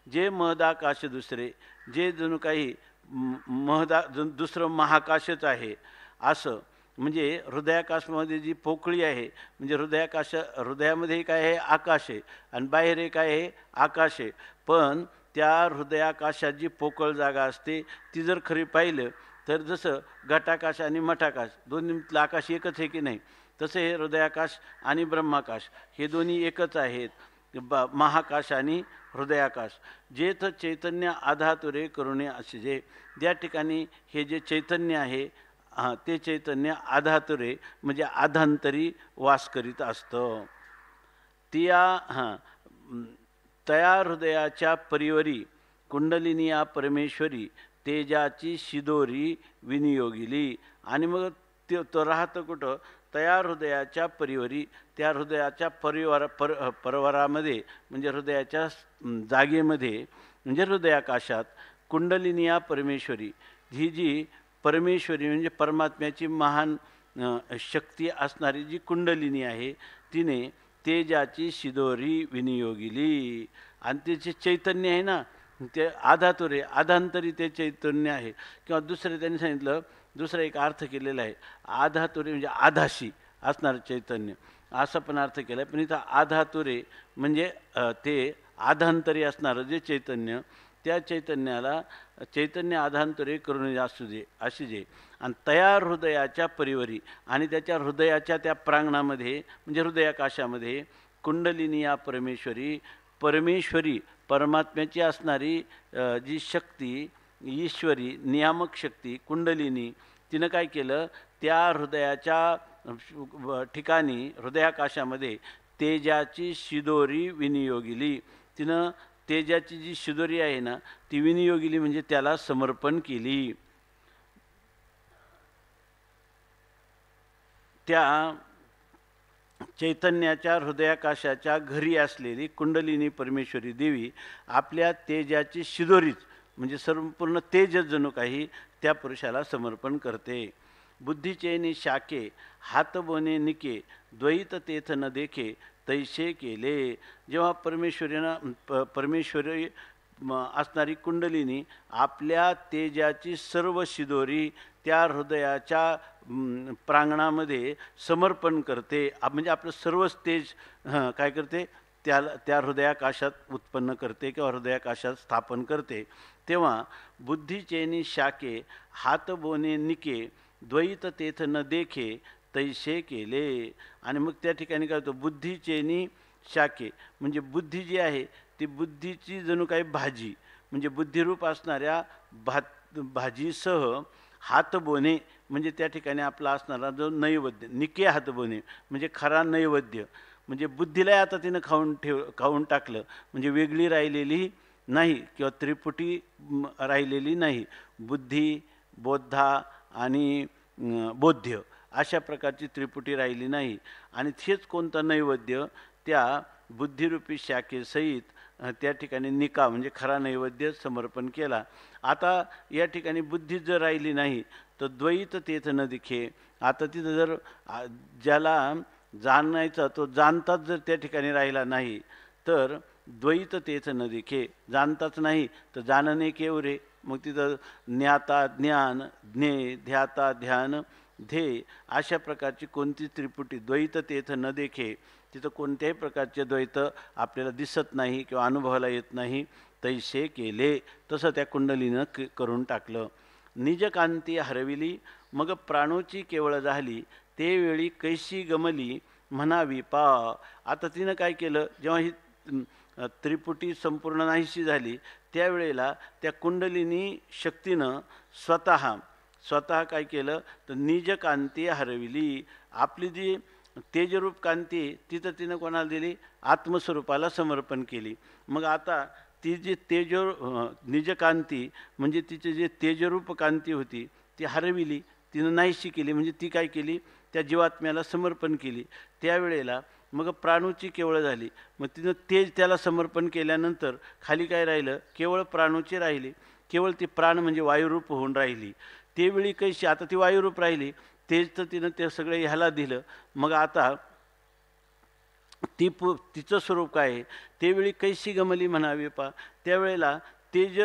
जे महदाकाश दुसरे, जे जणू काही दुसरं महाकाशच आहे असं, म्हणजे हृदयाकाशामध्ये जी पोकळी आहे म्हणजे हृदयामध्ये काय आहे, आकाश आहे, आणि बाहेर काय आहे, आकाश आहे. पण त्या हृदयाकाशात जी पोकळ जागा असते ती जर खरी पाहिलं तर जसं घटाकाश आणि मठाकाश दोन्हीतलं आकाश एकच आहे की नाही, तसं हे हृदयाकाश आणि ब्रह्माकाश हे दोन्ही एकच आहेत. महाकाश आणि हृदयाकाश जेथ चैतन्य आधातुरे करुणे असे जे ज्या ठिकाणी हे जे चैतन्य आहे ते चैतन्य आधातुरे म्हणजे आधांतरी वास करीत असतं. तया हृदयाच्या परिवरी कुंडलिनिया परमेश्वरी तेजाची शिदोरी विनियोगिली. आणि मग तो राहतं कुठं? तया हृदयाच्या परिवरी, त्या हृदयाच्या परवरामध्ये म्हणजे हृदयाच्या जागेमध्ये म्हणजे हृदयाकाशात कुंडलिनिया परमेश्वरी, ही जी परमेश्वरी म्हणजे परमात्म्याची महान शक्ती असणारी जी कुंडलिनी आहे तिने तेजाची शिदोरी विनियोगिली. आणि त्याचे चैतन्य आहे ना ते आधातुरे आधांतरी ते चैतन्य आहे. किंवा दुसरे त्यांनी सांगितलं, दुसरा एक अर्थ केलेला आहे, आधातुरे म्हणजे आधाशी असणारं चैतन्य असा पण अर्थ केला आहे. पण इथं आधातुरे म्हणजे ते आधांतरी असणारं जे चैतन्य, त्या चैतन्याला चैतन्य आधांतरे करून असू दे अशी जे. आणि तयार हृदयाच्या परिवरी आणि त्याच्या हृदयाच्या त्या प्रांगणामध्ये म्हणजे हृदयाकाशामध्ये कुंडलिनी या परमेश्वरी परमात्म्याची असणारी जी शक्ती ईश्वरी नियामक शक्ती कुंडलिनी तिनं काय केलं, त्या हृदयाच्या ठिकाणी हृदयाकाशामध्ये तेजाची शिदोरी विनियोगिली. तिनं तेजाची जी शिदोरी आहे ना ती विनियोगिली म्हणजे त्याला समर्पण केली. त्या चैतन्याच्या हृदयाकाशाच्या घरी असलेली कुंडलिनी परमेश्वरी देवी आपल्या तेजाची शिदोरीच म्हणजे संपूर्ण तेज जणू काही त्या पुरुषाला समर्पण करते. बुद्धीचेनी शाके हात बोने निके द्वैत तेथ न देखे तैसे केले. जेव्हा परमेश्वरी असणारी कुंडलिनी आपल्या तेजाची सर्व शिदोरी त्या हृदयाच्या प्रांगणामध्ये समर्पण करते, म्हणजे आपलं सर्वच तेज काय करते त्या हृदयाकाशात उत्पन्न करते किंवा हृदयाकाशात स्थापन करते. तेव्हा बुद्धीचेनी शाके हात बोने निके द्वैत तेथ न देखे तैसे केले. आणि मग त्या ठिकाणी काय होतं, बुद्धीचेनी शाके म्हणजे बुद्धी जी आहे ती बुद्धीची जणू काही भाजी म्हणजे बुद्धिरूप असणाऱ्या भाजीसह हातबोने म्हणजे त्या ठिकाणी आपला असणारा जो नैवेद्य निके हातबोने म्हणजे खरा नैवेद्य म्हणजे बुद्धीला आता तिनं खाऊन टाकलं म्हणजे वेगळी राहिलेली नाही किंवा त्रिपुटी राहिलेली नाही. बुद्धी बोद्धा आणि बोध्य अशा प्रकारची त्रिपुटी राहिली नाही. आणि तेच कोणतं नैवेद्य त्या बुद्धिरूपी शाखेसहित त्या ठिकाणी निका म्हणजे खरा नैवेद्य समर्पण केला. आता या ठिकाणी बुद्धी जर राहिली नाही तर द्वैत तेथ न दिखे. आता तिथं जर ज्याला जाणायचा तो जाणताच जर त्या ठिकाणी राहिला नाही तर द्वैत तेथ न दिखे, जाणताच नाही तर जाणणे केवरे. मग तिथं ज्ञाता ज्ञान ज्ञे ध्याता ध्यान ध्येय अशा प्रकारची कोणती त्रिपुटी द्वैत तेथ न देखे, तिथं कोणत्याही प्रकारचे द्वैत आपल्याला दिसत नाही किंवा अनुभवाला येत नाही. तैसे केले तसं त्या कुंडलीनं करून टाकलं. निजकांती हरविली मग प्राणोची केवळ झाली ते वेळी कैशी गमली म्हणावी पा. आता तिनं काय केलं, जेव्हा ही त्रिपुटी संपूर्ण नाहीशी झाली त्यावेळेला त्या कुंडलिनी शक्तीनं स्वतः काय केलं तर निजकांती हरविली. आपली जी तेजरूप कांती तिथं तिनं कोणाला दिली, आत्मस्वरूपाला समर्पण केली. मग आता ती जी निजकांती म्हणजे तिची जी तेजरूप कांती होती ती हरविली, तिनं नाहीशी केली म्हणजे ती काय केली त्या जीवात्म्याला समर्पण केली. त्यावेळेला मग प्राणूची केवळ झाली. मग तिनं तेज त्याला समर्पण केल्यानंतर खाली काय राहिलं, केवळ प्राणूची राहिली. केवळ ती प्राण म्हणजे वायुरूप होऊन राहिली. त्यावेळी कैशी आता ती वायुरूप राहिली, तेज तर तिनं ते सगळे ह्याला दिलं. मग आता तिचं स्वरूप काय आहे, त्यावेळी कैशी गमली म्हणावी पा. त्यावेळेला तेज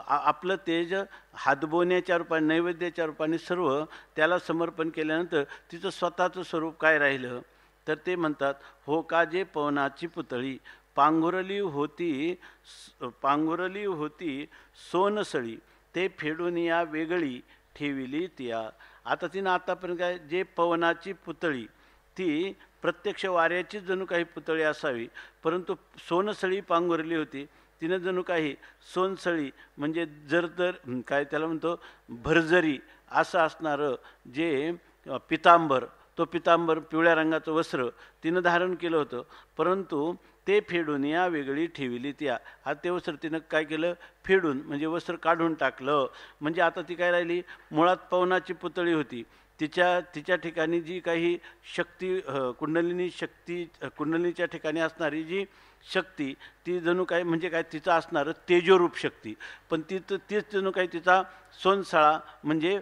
आपलं तेज हातबोण्याच्या रूपाने नैवेद्याच्या रूपाने सर्व त्याला समर्पण केल्यानंतर तिचं स्वतःचं स्वरूप काय राहिलं तर ते म्हणतात, हो का जे पवनाची पुतळी पांघुरली होती सोनसळी ते फेडून या वेगळी ठेविली तिया. आता तिनं आतापर्यंत काय, जे पवनाची पुतळी ती प्रत्यक्ष वाऱ्याची जणू काही पुतळी असावी, परंतु सोनसळी पांघरली होती. तिनं जणू काही सोनसळी म्हणजे जर काय त्याला म्हणतो भरजरी असं असणारं जे पितांबर, तो पितांबर पिवळ्या रंगाचं वस्त्र तिनं धारण केलं होतं, परंतु ते फेडून या वेगळी ठेविली त्या. हा ते वस्त्र तिनं काय केलं, फेडून म्हणजे वस्त्र काढून टाकलं. म्हणजे आता ती काय राहिली, मुळात पवनाची पुतळी होती, तिच्या ठिकाणी जी काही शक्ती कुंडलिनी शक्ती, कुंडलिनीच्या ठिकाणी असणारी जी शक्ती ती जणू काय म्हणजे काय तिचं असणारं तेजोरूप शक्ती, पण तीच जणू काही तिचा सोनसळा म्हणजे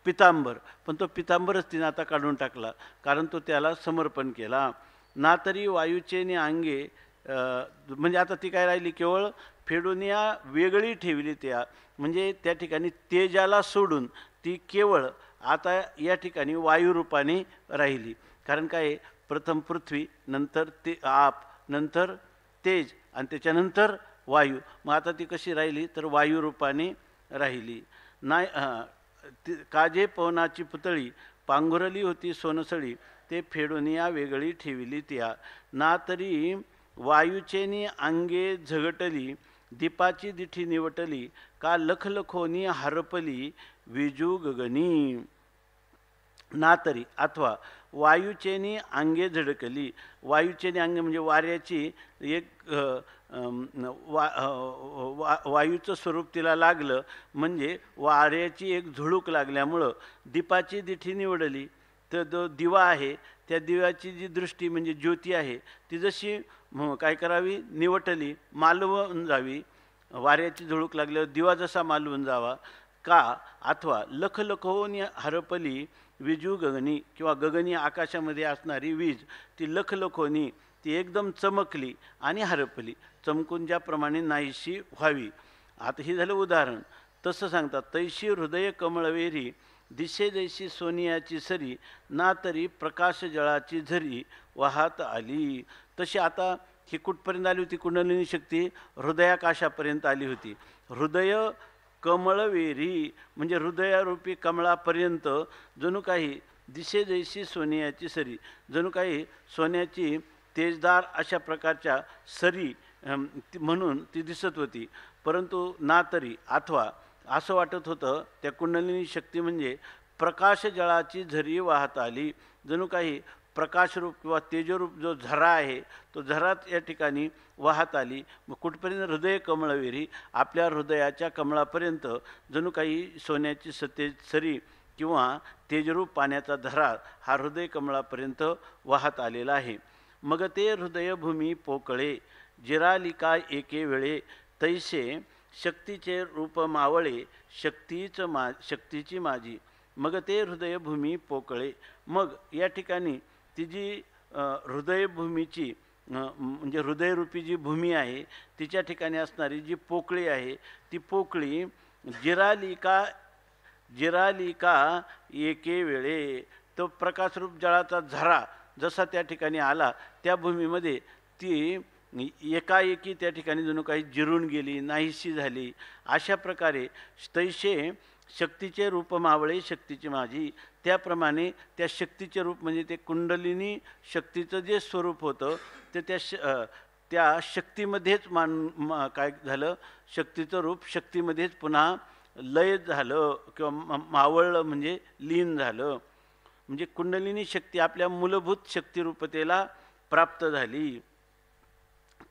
पितांबर, पण तो पितांबरच तिने आता काढून टाकला, कारण तो त्याला समर्पण केला. ना तरी वायूचेने अंगे म्हणजे आता ती काय राहिली, केवळ फेडून या वेगळी ठेवली त्या, म्हणजे त्या ठिकाणी तेजाला सोडून ती केवळ आता या ठिकाणी वायुरूपाने राहिली. कारण काय, प्रथम पृथ्वी, नंतर ते आप, नंतर तेज आणि त्याच्यानंतर वायू. मग आता ती कशी राहिली तर वायुरूपाने राहिली. नाही काजे पवनाची पुतळी पांघरली होती सोनसळी, ते फेडून या वेगळी ठेविली त्या. ना तरी वायूचेनी अंगे झगटली, दीपाची दिठी निवटली, का लखलखोनी हरपली विजू गगनी. ना तरी अथवा वायूचेनी अंगे झडकली, वायूचेनी अंगे म्हणजे वाऱ्याची एक वायूचं स्वरूप तिला लागलं, म्हणजे वाऱ्याची एक झुळूक लागल्यामुळं दीपाची दिठी निवडली. तर जो दिवा आहे त्या दिव्याची जी दृष्टी म्हणजे ज्योती आहे ती जशी काय करावी, निवटली, मालवून जावी. वाऱ्याची झुळूक लागल्यावर दिवा जसा मालवून जावा, का अथवा लखलखोनी हरपली विजू गगनी, किंवा गगनी आकाशामध्ये असणारी वीज ती लखलखोनी ती एकदम चमकली आणि हरपली, चमकून ज्याप्रमाणे नाहीशी व्हावी. आता हे झालं उदाहरण. तसं सांगतात, तैशी हृदय कमळवेरी, दिशे जैशी सोनियाची सरी, ना तरी प्रकाश जळाची झरी वाहत आली. तशी आता ही कुठपर्यंत आली होती कुंडलिनी शक्ती, हृदयाकाशापर्यंत आली होती. हृदय कमळवेरी म्हणजे हृदयारूपी कमळापर्यंत जणू काही दिशे जैशी सोन्याची सरी, जणू काही सोन्याची तेजदार अशा प्रकारच्या सरी म्हणून ती दिसत होती. परंतु ना तरी अथवा असं वाटत होतं त्या कुंडलिनी शक्ती म्हणजे प्रकाश जळाची झरी वाहत आली, जणू काही प्रकाशरूप किंवा तेजरूप जो झरा आहे तो झरात या ठिकाणी वाहत आली. मग कुठपर्यंत, हृदय कमळवेरी, आपल्या हृदयाच्या कमळापर्यंत जणू काही सोन्याची सरी किंवा तेजरूप पाण्याचा झरा हा हृदय कमळापर्यंत वाहत आलेला आहे. मग ते हृदयभूमी पोकळे, जिरालिका एके वेळे, तैसे शक्तीचे रूप मावळे, शक्तीची माझी. मग ते हृदयभूमी पोकळे, मग या ठिकाणी ती जी हृदयभूमीची म्हणजे हृदयरूपी जी भूमी आहे तिच्या ठिकाणी असणारी जी पोकळी आहे ती पोकळी जिरालिका एके वेळे, तो प्रकाशरूप जळाचा झरा जसा त्या ठिकाणी आला त्या भूमीमध्ये ती एकाएकी त्या ठिकाणी जणू काही जिरून गेली, नाहीशी झाली. अशा प्रकारे तैसे शक्तीचे रूप मावळे, शक्तीची माझी, त्याप्रमाणे त्या शक्तीचे रूप म्हणजे ते कुंडलिनी शक्तीचं जे स्वरूप होतं ते त्या शक्तीमध्येच काय झालं, शक्तीचं रूप शक्तीमध्येच पुन्हा लय झालं किंवा मावळलं म्हणजे लीन झालं. म्हणजे कुंडलिनी शक्ती आपल्या मूलभूत शक्तिरूपतेला प्राप्त झाली.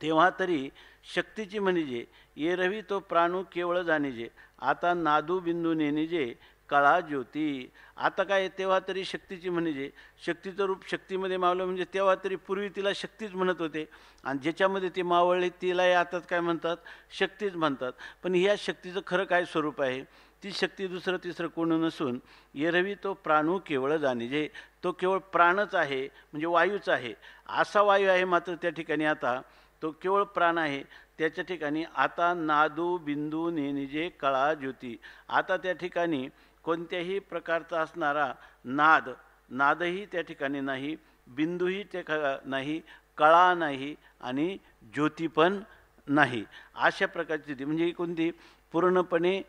तेव्हा तरी शक्तीची म्हणजे येरवी तो प्राणू केवळ जाणीजे, आता नादू बिंदू नेनिजे कळा ज्योती. आता काय, तेव्हा तरी शक्तीची म्हणजे शक्तीचं रूप शक्तीमध्ये मावलं, म्हणजे तेव्हा तरी पूर्वी तिला शक्तीच म्हणत होते आणि ज्याच्यामध्ये ती मावळली तिला आता काय म्हणतात, शक्तीच म्हणतात. पण ह्या शक्तीचं खरं काय स्वरूप आहे, ती शक्ती दुसरं तिसरं कोण नसून येरवी तो प्राणू केवळ जाणीजे, तो केवळ प्राणच आहे म्हणजे वायूच आहे. असा वायू आहे मात्र त्या ठिकाणी आता तो केवळ प्राण आहे. त्याच्या ठिकाणी आता नादू बिंदू नेनिजे कळा ज्योती, आता त्या ठिकाणी कोणत्याही प्रकारचा असणारा नादही त्या ठिकाणी नाही, बिंदूही त्या नाही, कळा नाही आणि ज्योती पण नाही. अशा प्रकारची ती म्हणजे कोणती पूर्णपणे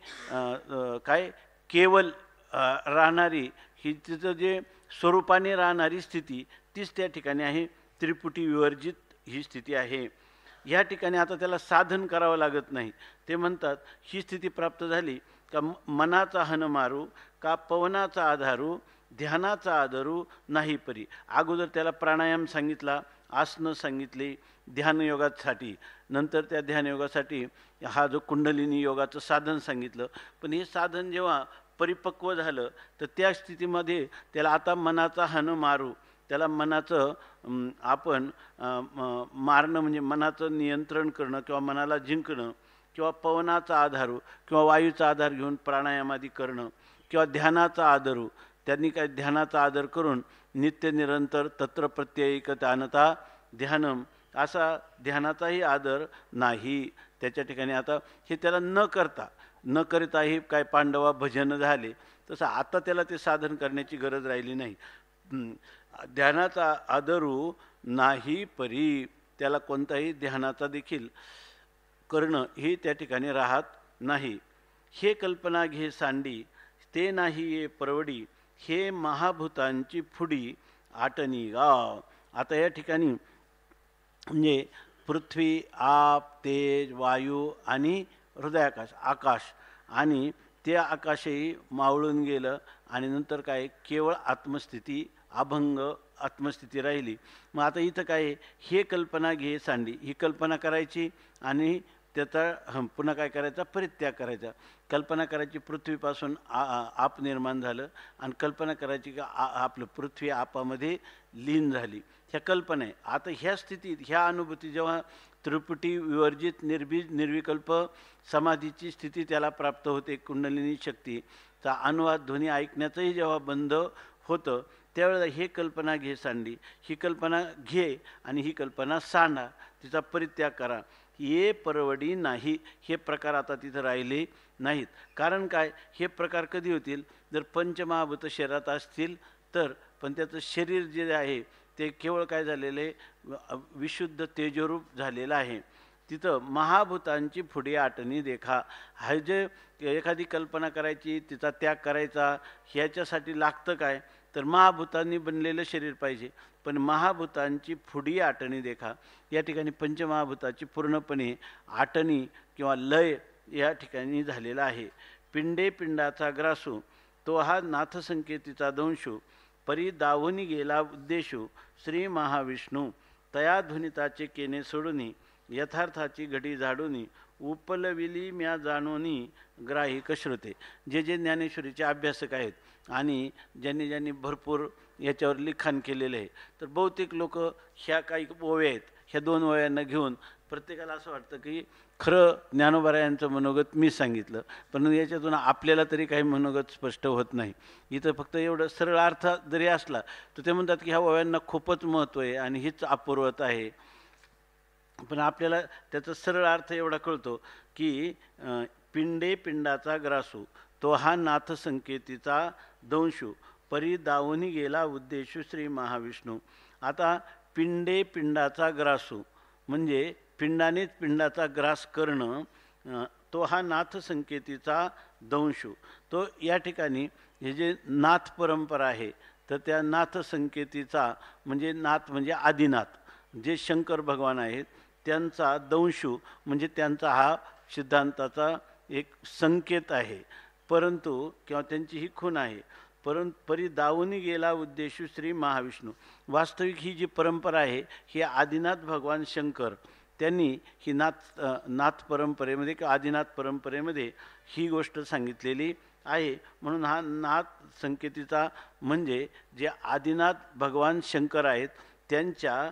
काय केवल राहणारी ही तिचं जे स्वरूपाने राहणारी स्थिती तीच त्या ठिकाणी आहे. त्रिपुटी विवर्जित ही स्थिती आहे. या ठिकाणी आता त्याला साधन करावं लागत नाही. ते म्हणतात ही स्थिती प्राप्त झाली का मनाचा हन मारू का पवनाचा आधारू ध्यानाचा आदरू नाही परी. अगोदर त्याला प्राणायाम सांगितला, आसनं सांगितली ध्यानयोगासाठी, नंतर त्या ध्यानयोगासाठी हा जो कुंडलिनी योगाचं साधन सांगितलं. पण हे साधन जेव्हा परिपक्व झालं तर त्या स्थितीमध्ये त्याला आता मनाचा हन मारू, त्याला मनाचं आपण मारणं म्हणजे मनाचं नियंत्रण करणं किंवा मनाला जिंकणं, किंवा पवनाचा आधारू किंवा वायूचा आधार घेऊन प्राणायामादी करणं, किंवा ध्यानाचा आदरू, त्यांनी काय ध्यानाचा आदर करून नित्य निरंतर तत्र प्रत्ययिकतानता ध्यानम असा ध्यानाचाही आदर नाही त्याच्या ठिकाणी. आता हे त्याला न करिताही काय पांडवा भजन झाले, तसं आता त्याला ते साधन करण्याची गरज राहिली नाही. ध्यानाचा आदरू नाही परी, त्याला कोणताही ध्यानाचा देखील करणं हे त्या ठिकाणी राहत नाही. हे कल्पना घे सांडी ते नाही ये परवडी, हे महाभूतांची फुडी आटणी गाव. आता या ठिकाणी म्हणजे पृथ्वी, आप, तेज, वायू आणि हृदयाकाश आकाश, आणि ते आकाशही मावळून गेलं आणि नंतर काय केवळ आत्मस्थिती अभंग आत्मस्थिती राहिली. मग आता इथं काय हे कल्पना घे सांडी, ही कल्पना करायची आणि त्याचा पुन्हा काय करायचा परित्याग करायचा. कल्पना करायची पृथ्वीपासून आप निर्माण झालं आणि कल्पना करायची की आपलं पृथ्वी आपामध्ये लीन झाली. ह्या कल्पना आहे. आता ह्या स्थितीत ह्या अनुभूती जेव्हा त्रिपुटी विवर्जित निर्बीज निर्विकल्प समाधीची स्थिती त्याला प्राप्त होते, कुंडलिनी शक्तीचा अनुवाद ध्वनी ऐकण्याचंही जेव्हा बंद होतं त्यावेळेला हे कल्पना घे सांडी, ही कल्पना घे आणि ही कल्पना सांडा, तिचा परित्याग करा. ये परवडी नाही, हे प्रकार आता तिथं राहिले नाहीत. कारण काय, हे प्रकार कधी होतील जर पंचमहाभूत शरीरात असतील तर. पण त्याचं शरीर जे आहे ते केवळ काय झालेले विशुद्ध तेजरूप झालेलं आहे. तिथं महाभूतांची फुडी आटणी देखा, हा जे एखादी कल्पना करायची तिचा त्याग करायचा ह्याच्यासाठी लागतं काय तर महाभूतांनी बनलेलं शरीर पाहिजे. पण महाभूतांची फुडी आटणी देखा, या ठिकाणी पंचमहाभूताची पूर्णपणे आटणी किंवा लय या ठिकाणी झालेला आहे. पिंडे पिंडाचा ग्रासू तो हा नाथसंकेतीचा दंशू, परी दावूनी गेला उद्देशू श्री महाविष्णू, तया ध्वनिताचे केने सोडूनी यथार्थाची घडी झाडूनी, उपलविली म्या जाणोनी ग्राहिक श्रुते. जे ज्ञानेश्वरीचे अभ्यासक आहेत आणि ज्यांनी भरपूर याच्यावर लिखाण केलेलं आहे, तर बहुतेक लोक ह्या काही ओव्या आहेत ह्या 2 ओव्यांना घेऊन प्रत्येकाला असं वाटतं की खरं ज्ञानोबा यांचं मनोगत मी सांगितलं, पण याच्यातून आपल्याला तरी काही मनोगत स्पष्ट होत नाही. इथं फक्त एवढं सरळ अर्थ जरी असला तर ते म्हणतात की ह्या ओव्यांना खूपच महत्त्व आहे आणि हीच अपूर्वता आहे. पण आपल्याला त्याचा सरळ अर्थ एवढा कळतो की पिंडे पिंडाचा ग्रासू तो हा नाथसंकेतीचा दंशू, परी दावूनी गेला उद्देशू श्री महाविष्णू. आता पिंडे पिंडाचा ग्रासू म्हणजे पिंडानेच पिंडाचा ग्रास करणं, तो हा नाथसंकेतीचा दंशू. तो या ठिकाणी हे जे नाथ परंपरा आहे तर त्या नाथसंकेतीचा म्हणजे नाथ म्हणजे आदिनाथ जे शंकर भगवान आहेत त्यांचा दंशू म्हणजे त्यांचा हा सिद्धांताचा एक संकेत आहे. परंतु किंवा त्यांची ही खूण आहे. परंतु परी दावूनी गेला उद्देशू श्री महाविष्णू, वास्तविक ही जी परंपरा आहे ही आदिनाथ भगवान शंकर त्यांनी ही नाथ परंपरेमध्ये किंवा आदिनाथ परंपरेमध्ये ही गोष्ट सांगितलेली आहे. म्हणून हा नाथ संकेतीचा म्हणजे जे आदिनाथ भगवान शंकर आहेत त्यांच्या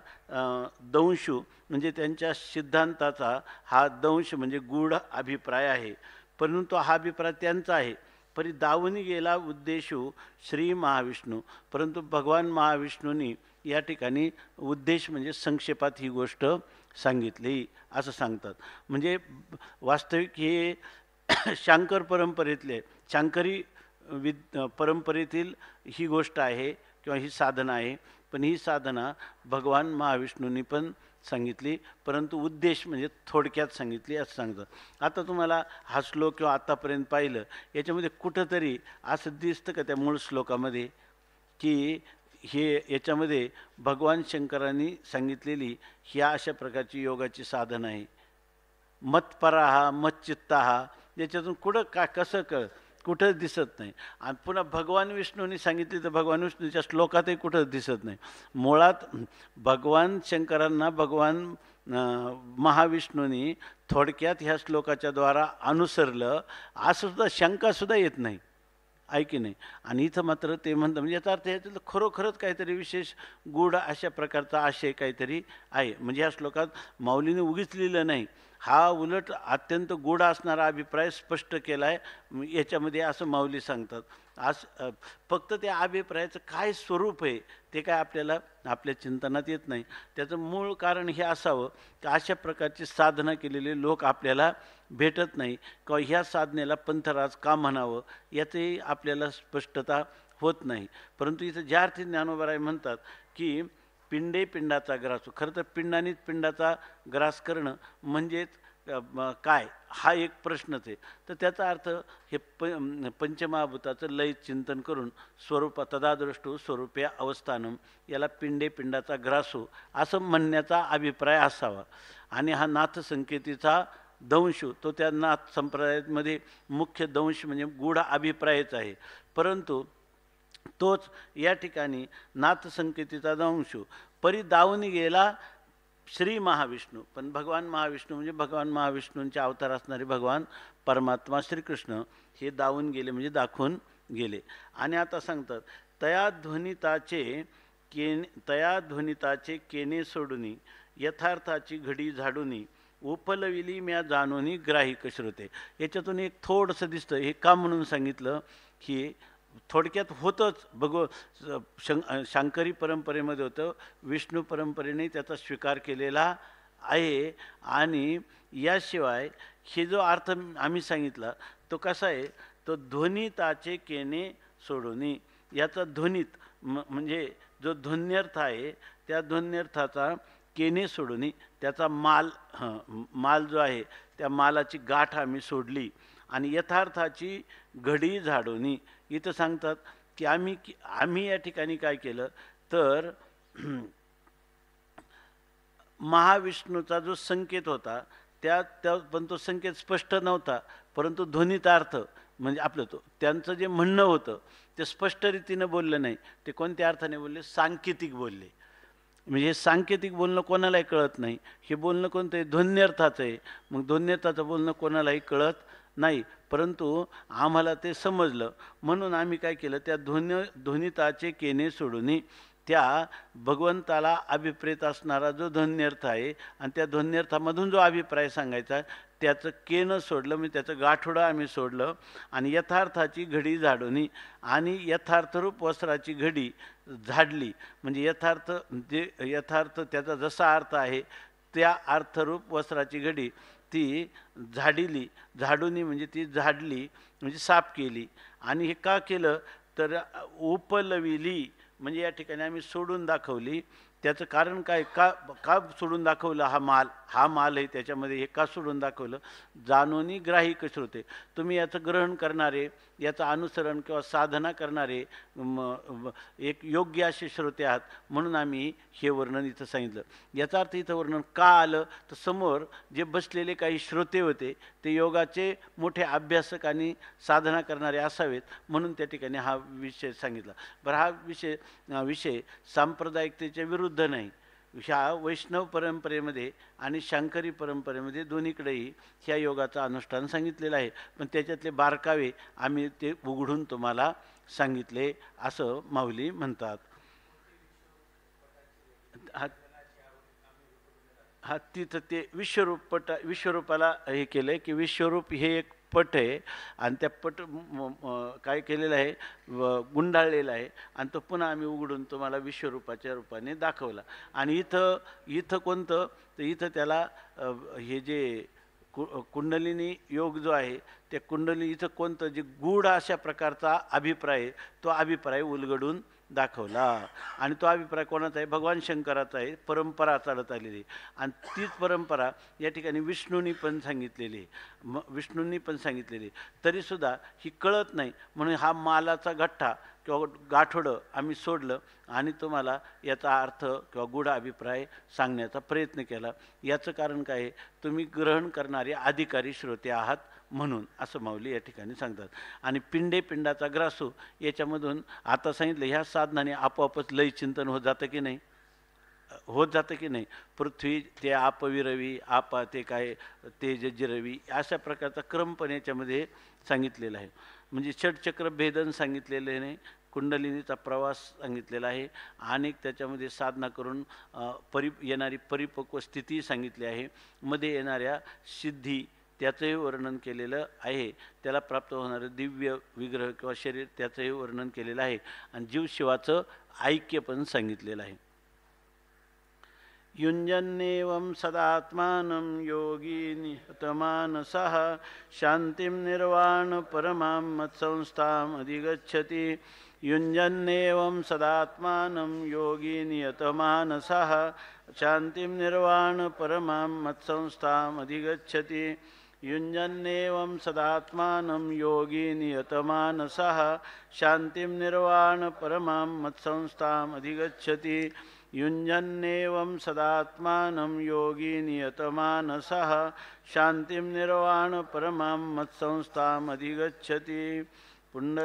दंशू म्हणजे त्यांच्या सिद्धांताचा हा दंश म्हणजे गूढ अभिप्राय आहे. परंतु हा अभिप्राय त्यांचा आहे. परी दावूनी गेला उद्देशू श्री महाविष्णू, परंतु भगवान महाविष्णूंनी या ठिकाणी उद्देश म्हणजे संक्षेपात ही गोष्ट सांगितली असं सांगतात. म्हणजे वास्तविक हे शांकर परंपरेतले शांकरी परंपरेतील ही गोष्ट आहे किंवा ही साधना आहे. पण ही साधना भगवान महाविष्णूंनी पण सांगितली, परंतु उद्देश म्हणजे थोडक्यात सांगितली असं सांगतं. आता तुम्हाला हा श्लोक किंवा आत्तापर्यंत पाहिलं याच्यामध्ये कुठंतरी असं दिसतं का त्या मूळ श्लोकामध्ये की हे याच्यामध्ये भगवान शंकरांनी सांगितलेली ह्या अशा प्रकारची योगाची साधन आहे. मत्पराहा मच्चित्ताहा याच्यातून कसं कुठंच दिसत नाही. आणि पुन्हा भगवान विष्णूंनी सांगितले तर भगवान विष्णूच्या श्लोकातही कुठंच दिसत नाही. मुळात भगवान शंकरांना भगवान महाविष्णूंनी थोडक्यात ह्या श्लोकाच्या द्वारा अनुसरलं असं सुद्धा शंकासुद्धा येत नाही, आहे की नाही. आणि इथं मात्र ते म्हणतं म्हणजे याचा अर्थ ह्याच्यात खरोखरच काहीतरी विशेष गूढ अशा प्रकारचा आशय काहीतरी आहे. म्हणजे ह्या श्लोकात माऊलीने उगीच लिहिलं नाही, हा उलट अत्यंत गूढ असणारा अभिप्राय स्पष्ट केला आहे याच्यामध्ये असं माऊली सांगतात. फक्त त्या अभिप्रायाचं काय स्वरूप आहे ते काय आपल्या चिंतनात येत नाही. त्याचं मूळ कारण हे असावं की अशा प्रकारची साधना केलेले लोक आपल्याला भेटत नाही किंवा ह्या साधनेला पंथराज का म्हणावं याचंही आपल्याला स्पष्टता होत नाही. परंतु इथं ज्या अर्थी ज्ञानोबराय म्हणतात की पिंडे पिंडाचा ग्रास, खरं तर पिंडानेच पिंडाचा ग्रास करणं म्हणजेच काय हा एक प्रश्नच आहे. तर त्याचा अर्थ हे पंचमहाभूताचं लय चिंतन करून तदादृष्टो स्वरूपे अवस्थानम याला पिंडे पिंडाचा ग्रासो असं म्हणण्याचा अभिप्राय असावा. आणि हा नाथ संकेतीचा दंश तो त्या नाथ संप्रदायामध्ये मुख्य दंश म्हणजे गूढ अभिप्रायच आहे. परंतु तोच या ठिकाणी नाथ संकेतीचा दंश परी दावून गेला श्री महाविष्णू. पण भगवान महाविष्णू म्हणजे भगवान महाविष्णूंचे अवतार असणारे भगवान परमात्मा श्रीकृष्ण हे दावून गेले म्हणजे दाखवून गेले. आणि आता सांगतात तया ध्वनिताचे केने सोडूनी यथार्थाची घडी झाडूनी उपलविली म्या जाणूनी ग्राहिक श्रोते. याच्यातून एक थोडंसं दिसतं. हे का म्हणून सांगितलं की थोडक्यात होतंच शांकरी परंपरेमध्ये होतं, विष्णू परंपरेने त्याचा स्वीकार केलेला आहे. आणि याशिवाय हे जो अर्थ आम्ही सांगितला तो कसा आहे, तो ध्वनिताचे केने सोडूनी याचा ध्वनित म्हणजे जो ध्वन्यर्थ आहे त्या ध्वन्यर्थाचा केने सोडूनी त्याचा माल जो आहे त्या मालाची गाठ आम्ही सोडली आणि यथार्थाची घडी झाडूनी. इथं सांगतात की आम्ही या ठिकाणी काय केलं तर महाविष्णूचा जो संकेत होता पण तो संकेत स्पष्ट नव्हता, परंतु ध्वनितार्थ म्हणजे त्यांचं जे म्हणणं होतं ते स्पष्ट रीतीनं बोललं नाही. ते कोणत्या अर्थाने बोलले? सांकेतिक बोलले. म्हणजे हे सांकेतिक बोलणं कोणालाही कळत नाही. हे बोलणं कोणतं आहे? ध्वन्यर्थाचं आहे. मग ध्वन्यर्थाचं बोलणं कोणालाही कळत नाही, परंतु आम्हाला ते समजलं म्हणून आम्ही काय केलं, त्या ध्वनिताचे केने सोडून त्या भगवंताला अभिप्रेत असणारा जो ध्वन्यर्थ आहे आणि त्या ध्वन्यर्थामधून जो अभिप्राय सांगायचा त्याचं केनं सोडलं, म्हणजे त्याचं गाठोडं आम्ही सोडलं आणि यथार्थाची घडी झाडून आणि यथार्थरूप वस्त्राची घडी झाडली. म्हणजे यथार्थ त्याचा जसा अर्थ आहे त्या अर्थरूप वस्त्राची घडी ती झाडून म्हणजे ती झाडली म्हणजे साफ केली. आणि हे का केलं तर उपलविली म्हणजे या ठिकाणी आम्ही सोडून दाखवली. त्याचं कारण काय, का सोडून दाखवलं? हा माल आहे त्याच्यामध्ये, हे का सोडून दाखवलं? जाणूनी ग्राहिक श्रोते, तुम्ही याचं ग्रहण करणारे, याचं अनुसरण किंवा साधना करणारे एक योग्य असे श्रोते आहात म्हणून आम्ही हे वर्णन इथं सांगितलं. याचा अर्थ इथं वर्णन का आलं तर समोर जे बसलेले काही श्रोते होते ते योगाचे मोठे अभ्यासक आणि साधना करणारे असावेत म्हणून त्या ठिकाणी हा विषय सांगितला. बरं, हा विषय सांप्रदायिकतेच्या विरुद्ध नाही. ह्या वैष्णव परंपरेमध्ये आणि शांकरी परंपरेमध्ये दोन्हीकडेही ह्या योगाचं अनुष्ठान सांगितलेलं आहे. पण त्याच्यातले बारकावे आम्ही ते उघडून तुम्हाला सांगितले असं माऊली म्हणतात. हा तिथं ते विश्वरूपाला हे केलं आहे की विश्वरूप हे एक पट आहे आणि त्या काय केलेलं आहे, गुंडाळलेला आहे आणि तो पुन्हा आम्ही उघडून तुम्हाला विश्वरूपाच्या रूपाने दाखवला. आणि इथं कोणतं तर इथं त्याला हे जे कुंडलिनी योग जो आहे त्या कुंडलिनी इथं कोणतं जे गूढ अशा प्रकारचा अभिप्राय तो अभिप्राय उलगडून दाखवला. आणि तो अभिप्राय कोणाचा आहे? भगवान शंकराचा आहे, परंपरा चालत आलेली. आणि तीच परंपरा या ठिकाणी विष्णूंनी पण सांगितलेली आहे. विष्णूंनी पण सांगितलेली. तरीसुद्धा ही कळत नाही, म्हणून हा मालाचा गठ्ठा किंवा गाठोडं आम्ही सोडलं आणि तुम्हाला याचा अर्थ किंवा गूढ अभिप्राय सांगण्याचा प्रयत्न केला. याचं कारण काय आहे? तुम्ही ग्रहण करणारे अधिकारी श्रोते आहात म्हणून, असं माऊली या ठिकाणी सांगतात. आणि पिंडे पिंडाचा ग्रासू याच्यामधून आता सांगितलं, ह्या साधनाने आपोआपच लय चिंतन होत जातं की नाही? होत जातं की नाही? पृथ्वी ते आपविरवी, आपा ते काय तेज जिरवी, अशा प्रकारचा क्रम पण याच्यामध्ये सांगितलेला आहे. म्हणजे षटचक्र भेदन सांगितलेले नाही, कुंडलिनीचा प्रवास सांगितलेला आहे आणि त्याच्यामध्ये साधना करून येणारी परिपक्व स्थिती सांगितली आहे. मध्ये येणाऱ्या सिद्धी त्याचंही वर्णन केलेलं आहे. त्याला प्राप्त होणारं दिव्य विग्रह किंवा शरीर त्याचंही वर्णन केलेलं आहे. आणि जीवशिवाचं ऐक्य पण सांगितलेलं आहे. युञ्जन्नेवं सदात्मानं योगी निहतमानसः शान्तिं निर्वाणपरमां मत्संस्थाम् अधिगच्छति. युञ्जन्नेवं सदात्मानं योगी नियतमानसः शान्तिं निर्वाणपरमां मत्संस्थाम् अधिगच्छति. युञ्जन्नेवं सदात्मानं योगी नियतमानसः शान्तिं निर्वाणपरमां मत्संस्थाम् अधिगच्छति. युञ्जन्नेवं सदात्मानं योगी नियतमानसः शान्तिं निर्वाणपरमां मत्संस्थाम् अधिगच्छति. पुण्ड